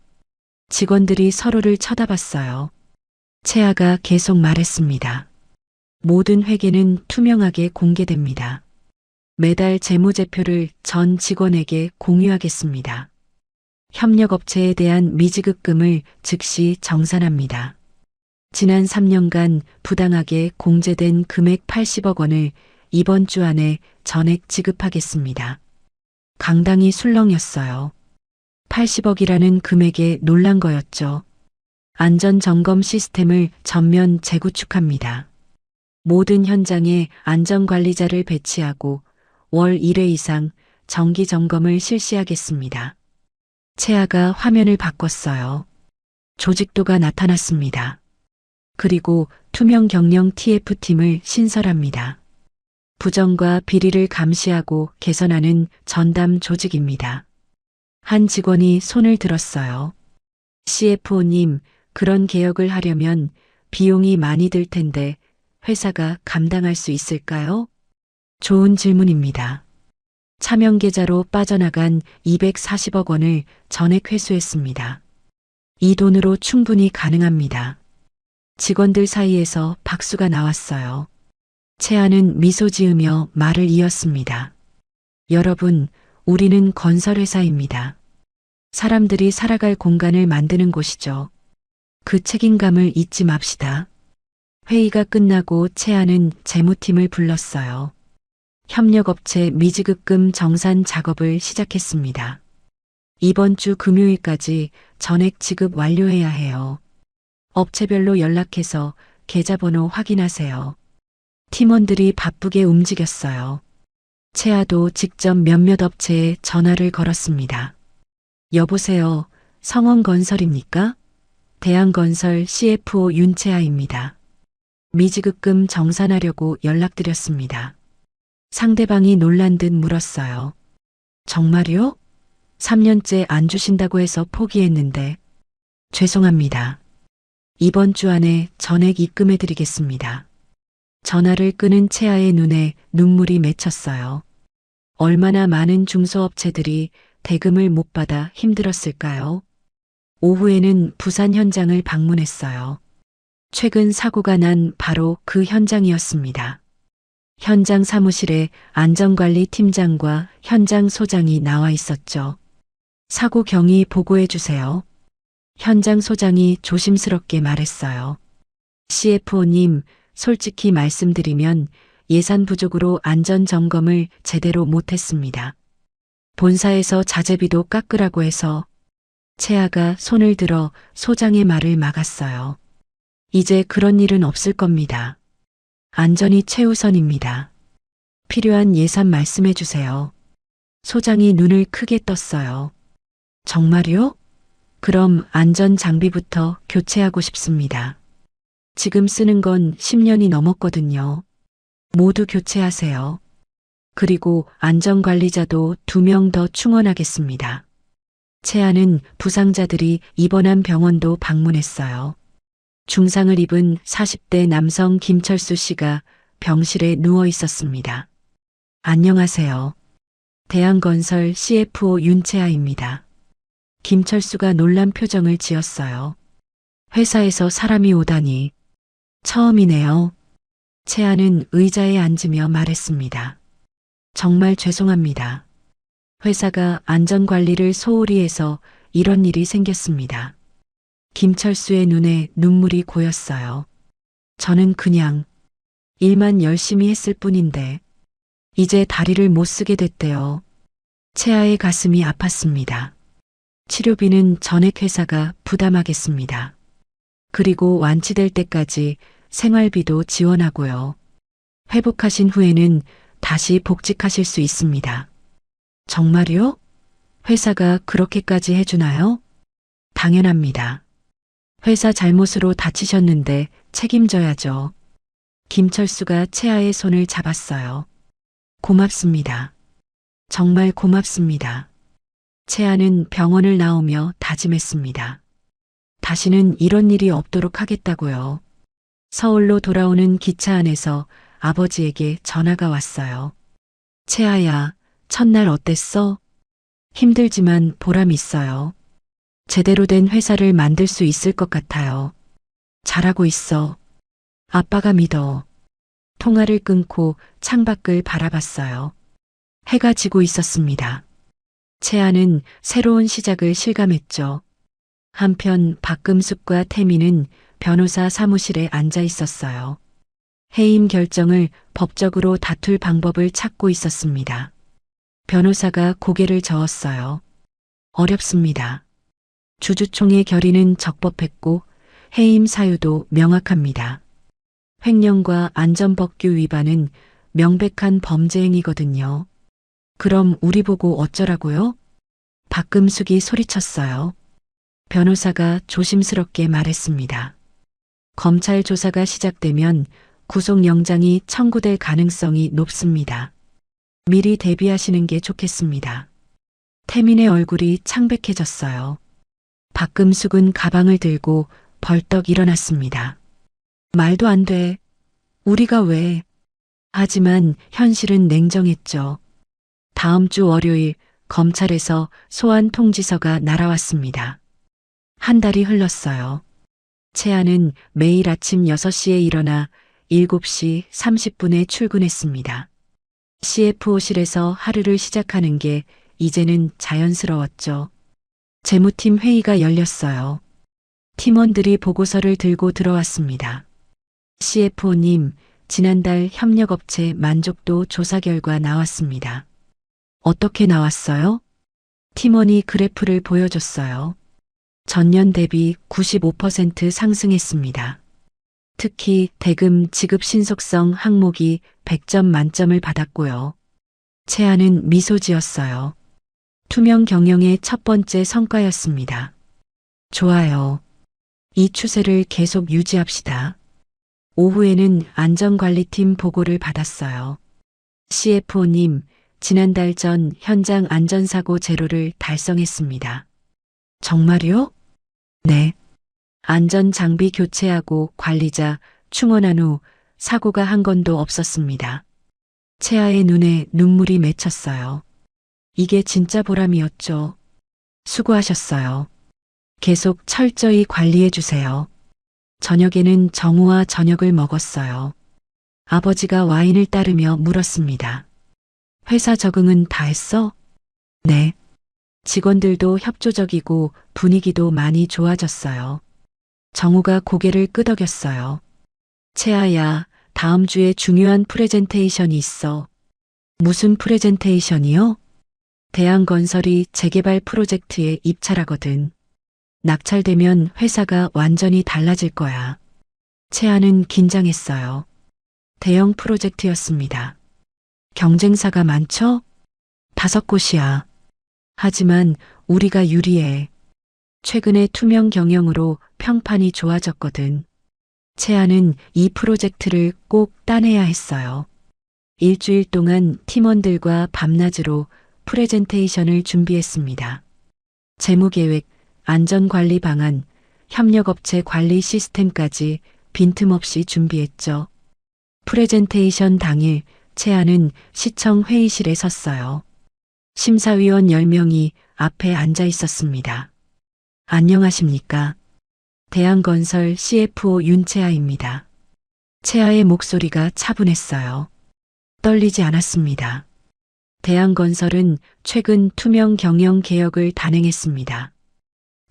Speaker 2: 직원들이 서로를 쳐다봤어요. 채아가 계속 말했습니다. 모든 회계는 투명하게 공개됩니다. 매달 재무제표를 전 직원에게 공유하겠습니다. 협력업체에 대한 미지급금을 즉시 정산합니다. 지난 3년간 부당하게 공제된 금액 80억 원을 이번 주 안에 전액 지급하겠습니다. 강당이 술렁였어요. 80억이라는 금액에 놀란 거였죠. 안전점검 시스템을 전면 재구축합니다. 모든 현장에 안전관리자를 배치하고 월 1회 이상 정기 점검을 실시하겠습니다. 채아가 화면을 바꿨어요. 조직도가 나타났습니다. 그리고 투명 경영 TF팀을 신설합니다. 부정과 비리를 감시하고 개선하는 전담 조직입니다. 한 직원이 손을 들었어요. CFO님, 그런 개혁을 하려면 비용이 많이 들 텐데 회사가 감당할 수 있을까요? 좋은 질문입니다. 차명계좌로 빠져나간 240억 원을 전액 회수했습니다. 이 돈으로 충분히 가능합니다. 직원들 사이에서 박수가 나왔어요. 채아는 미소 지으며 말을 이었습니다. 여러분, 우리는 건설회사입니다. 사람들이 살아갈 공간을 만드는 곳이죠. 그 책임감을 잊지 맙시다. 회의가 끝나고 채아는 재무팀을 불렀어요. 협력업체 미지급금 정산 작업을 시작했습니다. 이번 주 금요일까지 전액 지급 완료해야 해요. 업체별로 연락해서 계좌번호 확인하세요. 팀원들이 바쁘게 움직였어요. 채아도 직접 몇몇 업체에 전화를 걸었습니다. 여보세요, 성원건설입니까? 대한건설 CFO 윤채아입니다. 미지급금 정산하려고 연락드렸습니다. 상대방이 놀란 듯 물었어요. 정말요? 3년째 안 주신다고 해서 포기했는데. 죄송합니다. 이번 주 안에 전액 입금해드리겠습니다. 전화를 끊은 채아의 눈에 눈물이 맺혔어요. 얼마나 많은 중소업체들이 대금을 못 받아 힘들었을까요? 오후에는 부산 현장을 방문했어요. 최근 사고가 난 바로 그 현장이었습니다. 현장 사무실에 안전관리 팀장과 현장 소장이 나와 있었죠. 사고 경위 보고해 주세요. 현장 소장이 조심스럽게 말했어요. CFO님, 솔직히 말씀드리면 예산 부족으로 안전 점검을 제대로 못했습니다. 본사에서 자재비도 깎으라고 해서. 채아가 손을 들어 소장의 말을 막았어요. 이제 그런 일은 없을 겁니다. 안전이 최우선입니다. 필요한 예산 말씀해 주세요. 소장이 눈을 크게 떴어요. 정말요? 그럼 안전 장비부터 교체하고 싶습니다. 지금 쓰는 건 10년이 넘었거든요. 모두 교체하세요. 그리고 안전관리자도 2명 더 충원하겠습니다. 채아는 부상자들이 입원한 병원도 방문했어요. 중상을 입은 40대 남성 김철수 씨가 병실에 누워 있었습니다. 안녕하세요. 대한건설 CFO 윤채아입니다. 김철수가 놀란 표정을 지었어요. 회사에서 사람이 오다니. 처음이네요. 채아는 의자에 앉으며 말했습니다. 정말 죄송합니다. 회사가 안전관리를 소홀히 해서 이런 일이 생겼습니다. 김철수의 눈에 눈물이 고였어요. 저는 그냥 일만 열심히 했을 뿐인데 이제 다리를 못 쓰게 됐대요. 채아의 가슴이 아팠습니다. 치료비는 전액 회사가 부담하겠습니다. 그리고 완치될 때까지 생활비도 지원하고요. 회복하신 후에는 다시 복직하실 수 있습니다. 정말요? 회사가 그렇게까지 해주나요? 당연합니다. 회사 잘못으로 다치셨는데 책임져야죠. 김철수가 채아의 손을 잡았어요. 고맙습니다. 정말 고맙습니다. 채아는 병원을 나오며 다짐했습니다. 다시는 이런 일이 없도록 하겠다고요. 서울로 돌아오는 기차 안에서 아버지에게 전화가 왔어요. 채아야, 첫날 어땠어? 힘들지만 보람 있어요. 제대로 된 회사를 만들 수 있을 것 같아요. 잘하고 있어. 아빠가 믿어. 통화를 끊고 창밖을 바라봤어요. 해가 지고 있었습니다. 채아는 새로운 시작을 실감했죠. 한편 박금숙과 태미는 변호사 사무실에 앉아 있었어요. 해임 결정을 법적으로 다툴 방법을 찾고 있었습니다. 변호사가 고개를 저었어요. 어렵습니다. 주주총회 결의는 적법했고 해임 사유도 명확합니다. 횡령과 안전법규 위반은 명백한 범죄 행위거든요. 그럼 우리 보고 어쩌라고요? 박금숙이 소리쳤어요. 변호사가 조심스럽게 말했습니다. 검찰 조사가 시작되면 구속영장이 청구될 가능성이 높습니다. 미리 대비하시는 게 좋겠습니다. 태민의 얼굴이 창백해졌어요. 박금숙은 가방을 들고 벌떡 일어났습니다. 말도 안 돼. 우리가 왜? 하지만 현실은 냉정했죠. 다음 주 월요일 검찰에서 소환 통지서가 날아왔습니다. 한 달이 흘렀어요. 채아는 매일 아침 6시에 일어나 7시 30분에 출근했습니다. CFO실에서 하루를 시작하는 게 이제는 자연스러웠죠. 재무팀 회의가 열렸어요. 팀원들이 보고서를 들고 들어왔습니다. CFO님, 지난달 협력업체 만족도 조사 결과 나왔습니다. 어떻게 나왔어요? 팀원이 그래프를 보여줬어요. 전년 대비 95% 상승했습니다. 특히 대금 지급 신속성 항목이 100점 만점을 받았고요. 채아는 미소 지었어요. 투명 경영의 첫 번째 성과였습니다. 좋아요. 이 추세를 계속 유지합시다. 오후에는 안전관리팀 보고를 받았어요. CFO님, 지난달 전 현장 안전사고 제로를 달성했습니다. 정말요? 네. 안전장비 교체하고 관리자 충원한 후 사고가 한 건도 없었습니다. 채아의 눈에 눈물이 맺혔어요. 이게 진짜 보람이었죠. 수고하셨어요. 계속 철저히 관리해 주세요. 저녁에는 정우와 저녁을 먹었어요. 아버지가 와인을 따르며 물었습니다. 회사 적응은 다 했어? 네. 직원들도 협조적이고 분위기도 많이 좋아졌어요. 정우가 고개를 끄덕였어요. 채아야, 다음 주에 중요한 프레젠테이션이 있어. 무슨 프레젠테이션이요? 대한건설이 재개발 프로젝트에 입찰하거든. 낙찰되면 회사가 완전히 달라질 거야. 채아는 긴장했어요. 대형 프로젝트였습니다. 경쟁사가 많죠? 5곳이야. 하지만 우리가 유리해. 최근에 투명 경영으로 평판이 좋아졌거든. 채아는 이 프로젝트를 꼭 따내야 했어요. 일주일 동안 팀원들과 밤낮으로 프레젠테이션을 준비했습니다. 재무계획, 안전관리 방안, 협력업체 관리 시스템까지 빈틈없이 준비했죠. 프레젠테이션 당일 채아는 시청 회의실에 섰어요. 심사위원 10명이 앞에 앉아 있었습니다. 안녕하십니까? 대한건설 CFO 윤채아입니다. 채아의 목소리가 차분했어요. 떨리지 않았습니다. 대한건설은 최근 투명 경영 개혁을 단행했습니다.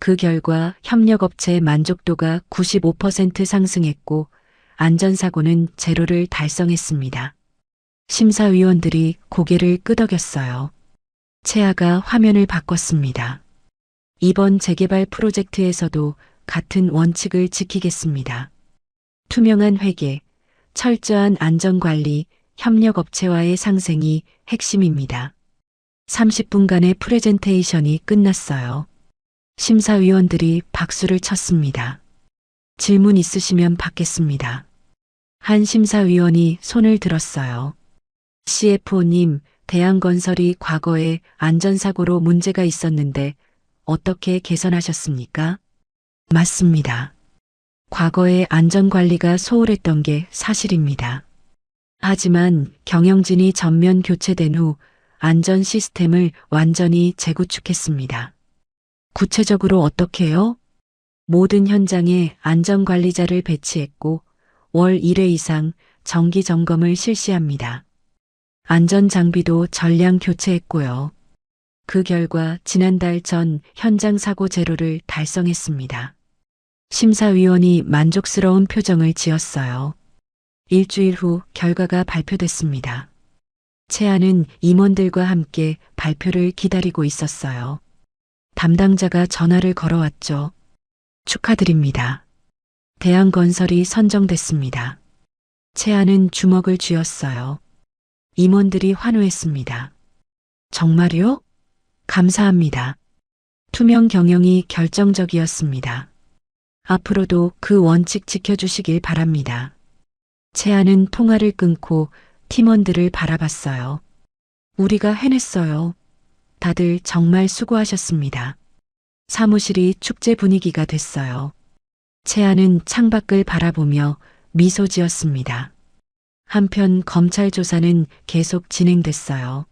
Speaker 2: 그 결과 협력업체 만족도가 95% 상승했고 안전사고는 제로를 달성했습니다. 심사위원들이 고개를 끄덕였어요. 채아가 화면을 바꿨습니다. 이번 재개발 프로젝트에서도 같은 원칙을 지키겠습니다. 투명한 회계, 철저한 안전관리, 협력업체와의 상생이 핵심입니다. 30분간의 프레젠테이션이 끝났어요. 심사위원들이 박수를 쳤습니다. 질문 있으시면 받겠습니다. 한 심사위원이 손을 들었어요. CFO님, 대한건설이 과거에 안전사고로 문제가 있었는데 어떻게 개선하셨습니까? 맞습니다. 과거에 안전관리가 소홀했던 게 사실입니다. 하지만 경영진이 전면 교체된 후 안전 시스템을 완전히 재구축했습니다. 구체적으로 어떻게요? 모든 현장에 안전관리자를 배치했고 월 1회 이상 정기 점검을 실시합니다. 안전장비도 전량 교체했고요. 그 결과 지난달 전 현장 사고 제로를 달성했습니다. 심사위원이 만족스러운 표정을 지었어요. 일주일 후 결과가 발표됐습니다. 채아는 임원들과 함께 발표를 기다리고 있었어요. 담당자가 전화를 걸어왔죠. 축하드립니다. 대한건설이 선정됐습니다. 채아는 주먹을 쥐었어요. 임원들이 환호했습니다. 정말요? 감사합니다. 투명 경영이 결정적이었습니다. 앞으로도 그 원칙 지켜주시길 바랍니다. 채아는 통화를 끊고 팀원들을 바라봤어요. 우리가 해냈어요. 다들 정말 수고하셨습니다. 사무실이 축제 분위기가 됐어요. 채아는 창밖을 바라보며 미소 지었습니다. 한편 검찰 조사는 계속 진행됐어요.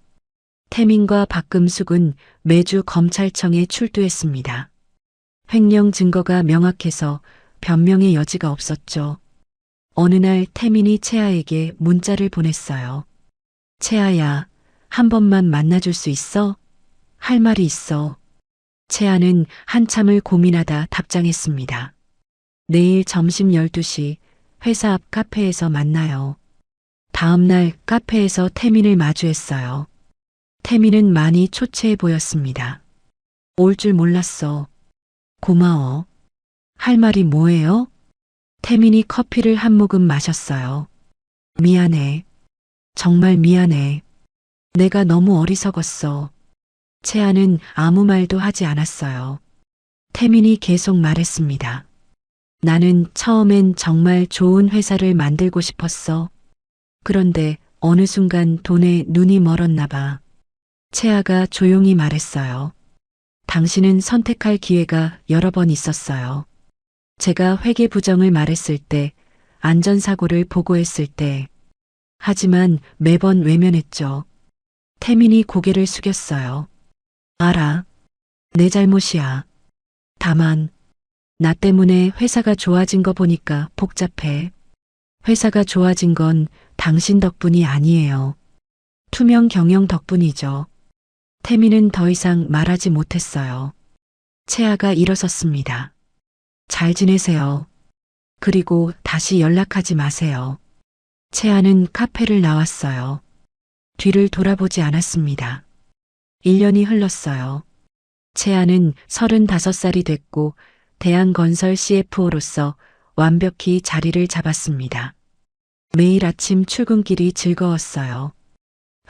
Speaker 2: 태민과 박금숙은 매주 검찰청에 출두했습니다. 횡령 증거가 명확해서 변명의 여지가 없었죠. 어느 날 태민이 채아에게 문자를 보냈어요. 채아야, 한 번만 만나줄 수 있어? 할 말이 있어. 채아는 한참을 고민하다 답장했습니다. 내일 점심 12시 회사 앞 카페에서 만나요. 다음 날 카페에서 태민을 마주했어요. 태민은 많이 초췌해 보였습니다. 올 줄 몰랐어. 고마워. 할 말이 뭐예요? 태민이 커피를 한 모금 마셨어요. 미안해. 정말 미안해. 내가 너무 어리석었어. 채아는 아무 말도 하지 않았어요. 태민이 계속 말했습니다. 나는 처음엔 정말 좋은 회사를 만들고 싶었어. 그런데 어느 순간 돈에 눈이 멀었나 봐. 채아가 조용히 말했어요. 당신은 선택할 기회가 여러 번 있었어요. 제가 회계 부정을 말했을 때, 안전사고를 보고했을 때. 하지만 매번 외면했죠. 태민이 고개를 숙였어요. 알아. 내 잘못이야. 다만, 나 때문에 회사가 좋아진 거 보니까 복잡해. 회사가 좋아진 건 당신 덕분이 아니에요. 투명 경영 덕분이죠. 태민은 더 이상 말하지 못했어요. 채아가 일어섰습니다. 잘 지내세요. 그리고 다시 연락하지 마세요. 채아는 카페를 나왔어요. 뒤를 돌아보지 않았습니다. 1년이 흘렀어요. 채아는 35살이 됐고 대한건설 CFO로서 완벽히 자리를 잡았습니다. 매일 아침 출근길이 즐거웠어요.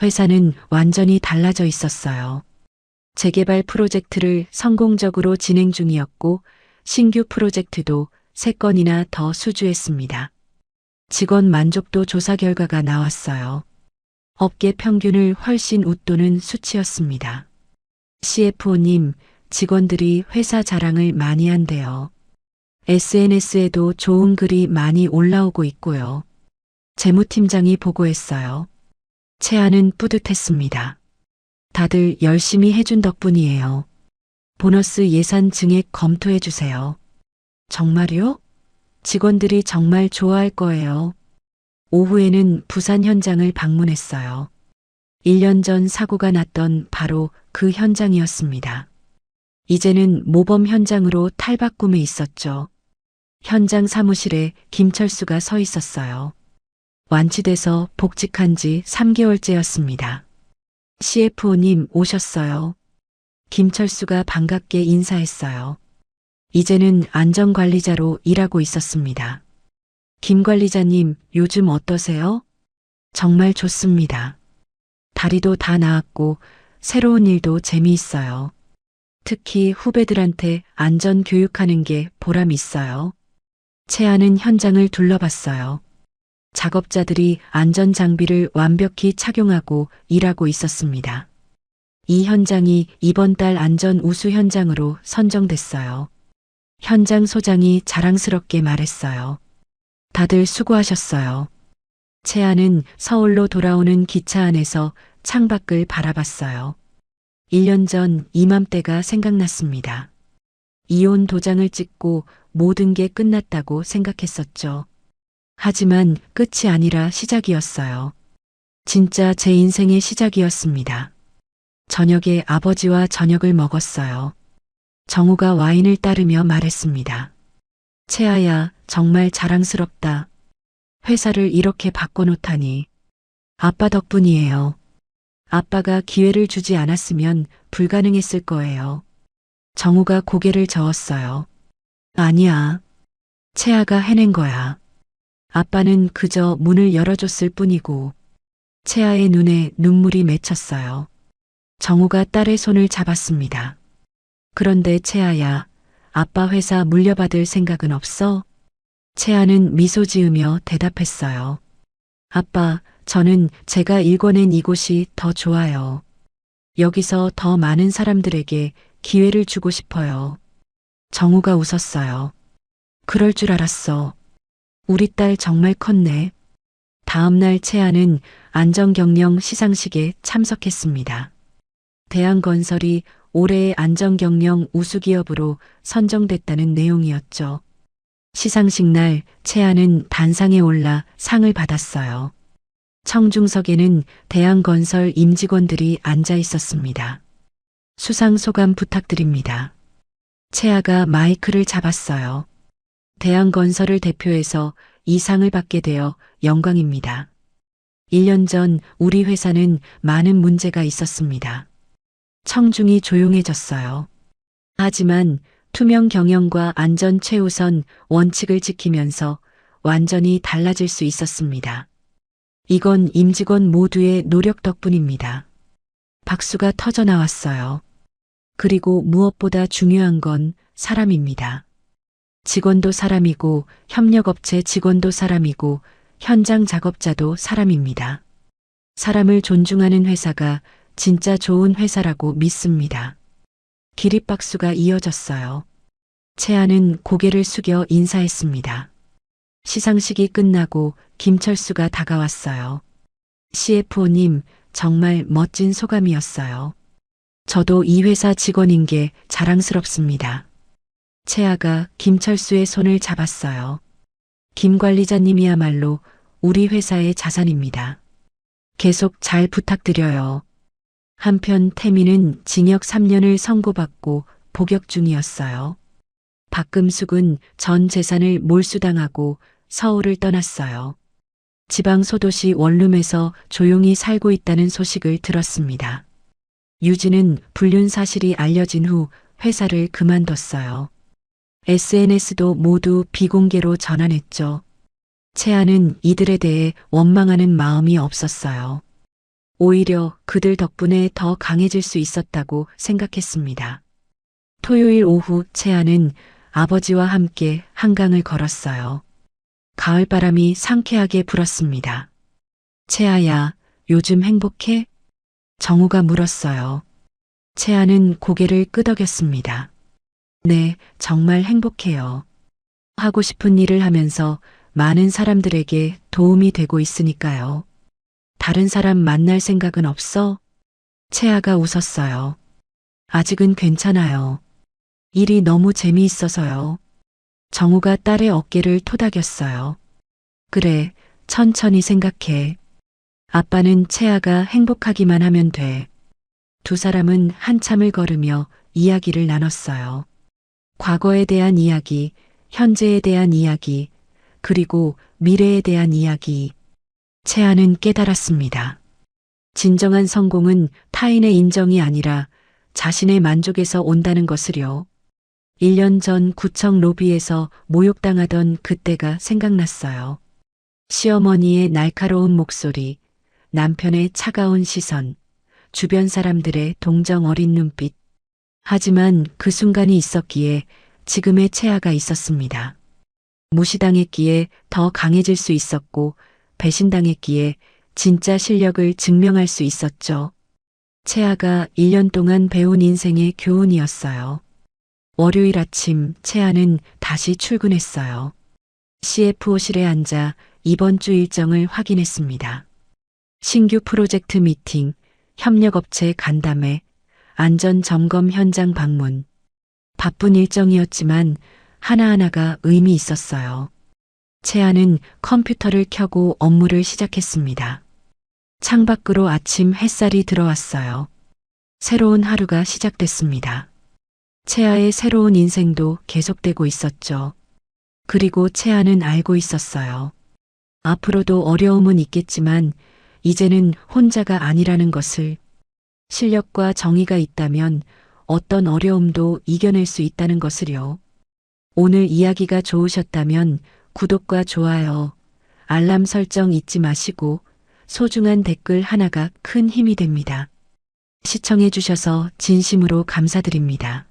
Speaker 2: 회사는 완전히 달라져 있었어요. 재개발 프로젝트를 성공적으로 진행 중이었고 신규 프로젝트도 3건이나 더 수주했습니다. 직원 만족도 조사 결과가 나왔어요. 업계 평균을 훨씬 웃도는 수치였습니다. CFO님, 직원들이 회사 자랑을 많이 한대요. SNS에도 좋은 글이 많이 올라오고 있고요. 재무팀장이 보고했어요. 채아는 뿌듯했습니다. 다들 열심히 해준 덕분이에요. 보너스 예산 증액 검토해 주세요. 정말요? 직원들이 정말 좋아할 거예요. 오후에는 부산 현장을 방문했어요. 1년 전 사고가 났던 바로 그 현장이었습니다. 이제는 모범 현장으로 탈바꿈해 있었죠. 현장 사무실에 김철수가 서 있었어요. 완치돼서 복직한 지 3개월째였습니다. CFO님 오셨어요. 김철수가 반갑게 인사했어요. 이제는 안전관리자로 일하고 있었습니다. 김 관리자님, 요즘 어떠세요? 정말 좋습니다. 다리도 다 나았고 새로운 일도 재미있어요. 특히 후배들한테 안전 교육하는 게 보람 있어요. 채아는 현장을 둘러봤어요. 작업자들이 안전장비를 완벽히 착용하고 일하고 있었습니다. 이 현장이 이번 달 안전 우수 현장으로 선정됐어요. 현장 소장이 자랑스럽게 말했어요. 다들 수고하셨어요. 채아는 서울로 돌아오는 기차 안에서 창밖을 바라봤어요. 1년 전 이맘때가 생각났습니다. 이혼 도장을 찍고 모든 게 끝났다고 생각했었죠. 하지만 끝이 아니라 시작이었어요. 진짜 제 인생의 시작이었습니다. 저녁에 아버지와 저녁을 먹었어요. 정우가 와인을 따르며 말했습니다. 채아야, 정말 자랑스럽다. 회사를 이렇게 바꿔놓다니. 아빠 덕분이에요. 아빠가 기회를 주지 않았으면 불가능했을 거예요. 정우가 고개를 저었어요. 아니야. 채아가 해낸 거야. 아빠는 그저 문을 열어줬을 뿐이고. 채아의 눈에 눈물이 맺혔어요. 정우가 딸의 손을 잡았습니다. 그런데 채아야, 아빠 회사 물려받을 생각은 없어? 채아는 미소 지으며 대답했어요. 아빠, 저는 제가 일궈낸 이곳이 더 좋아요. 여기서 더 많은 사람들에게 기회를 주고 싶어요. 정우가 웃었어요. 그럴 줄 알았어. 우리 딸 정말 컸네. 다음 날 채아는 안전경영 시상식에 참석했습니다. 대한건설이 올해의 안전경영 우수기업으로 선정됐다는 내용이었죠. 시상식 날 채아는 단상에 올라 상을 받았어요. 청중석에는 대한건설 임직원들이 앉아 있었습니다. 수상 소감 부탁드립니다. 채아가 마이크를 잡았어요. 대한건설을 대표해서 이 상을 받게 되어 영광입니다. 1년 전 우리 회사는 많은 문제가 있었습니다. 청중이 조용해졌어요. 하지만 투명 경영과 안전 최우선 원칙을 지키면서 완전히 달라질 수 있었습니다. 이건 임직원 모두의 노력 덕분입니다. 박수가 터져 나왔어요. 그리고 무엇보다 중요한 건 사람입니다. 직원도 사람이고 협력업체 직원도 사람이고 현장 작업자도 사람입니다. 사람을 존중하는 회사가 진짜 좋은 회사라고 믿습니다. 기립박수가 이어졌어요. 채아는 고개를 숙여 인사했습니다. 시상식이 끝나고 김철수가 다가왔어요. CFO님, 정말 멋진 소감이었어요. 저도 이 회사 직원인 게 자랑스럽습니다. 채아가 김철수의 손을 잡았어요. 김 관리자님이야말로 우리 회사의 자산입니다. 계속 잘 부탁드려요. 한편 태민은 징역 3년을 선고받고 복역 중이었어요. 박금숙은 전 재산을 몰수당하고 서울을 떠났어요. 지방 소도시 원룸에서 조용히 살고 있다는 소식을 들었습니다. 유진은 불륜 사실이 알려진 후 회사를 그만뒀어요. SNS도 모두 비공개로 전환했죠. 채아는 이들에 대해 원망하는 마음이 없었어요. 오히려 그들 덕분에 더 강해질 수 있었다고 생각했습니다. 토요일 오후 채아는 아버지와 함께 한강을 걸었어요. 가을바람이 상쾌하게 불었습니다. 채아야, 요즘 행복해? 정우가 물었어요. 채아는 고개를 끄덕였습니다. 네, 정말 행복해요. 하고 싶은 일을 하면서 많은 사람들에게 도움이 되고 있으니까요. 다른 사람 만날 생각은 없어? 채아가 웃었어요. 아직은 괜찮아요. 일이 너무 재미있어서요. 정우가 딸의 어깨를 토닥였어요. 그래, 천천히 생각해. 아빠는 채아가 행복하기만 하면 돼. 두 사람은 한참을 걸으며 이야기를 나눴어요. 과거에 대한 이야기, 현재에 대한 이야기, 그리고 미래에 대한 이야기. 채아는 깨달았습니다. 진정한 성공은 타인의 인정이 아니라 자신의 만족에서 온다는 것을요. 1년 전 구청 로비에서 모욕당하던 그때가 생각났어요. 시어머니의 날카로운 목소리, 남편의 차가운 시선, 주변 사람들의 동정 어린 눈빛. 하지만 그 순간이 있었기에 지금의 채아가 있었습니다. 무시당했기에 더 강해질 수 있었고 배신당했기에 진짜 실력을 증명할 수 있었죠. 채아가 1년 동안 배운 인생의 교훈이었어요. 월요일 아침 채아는 다시 출근했어요. CFO실에 앉아 이번 주 일정을 확인했습니다. 신규 프로젝트 미팅, 협력업체 간담회, 안전점검 현장 방문. 바쁜 일정이었지만 하나하나가 의미 있었어요. 채아는 컴퓨터를 켜고 업무를 시작했습니다. 창밖으로 아침 햇살이 들어왔어요. 새로운 하루가 시작됐습니다. 채아의 새로운 인생도 계속되고 있었죠. 그리고 채아는 알고 있었어요. 앞으로도 어려움은 있겠지만 이제는 혼자가 아니라는 것을, 실력과 정의가 있다면 어떤 어려움도 이겨낼 수 있다는 것을요. 오늘 이야기가 좋으셨다면 구독과 좋아요, 알람 설정 잊지 마시고 소중한 댓글 하나가 큰 힘이 됩니다. 시청해 주셔서 진심으로 감사드립니다.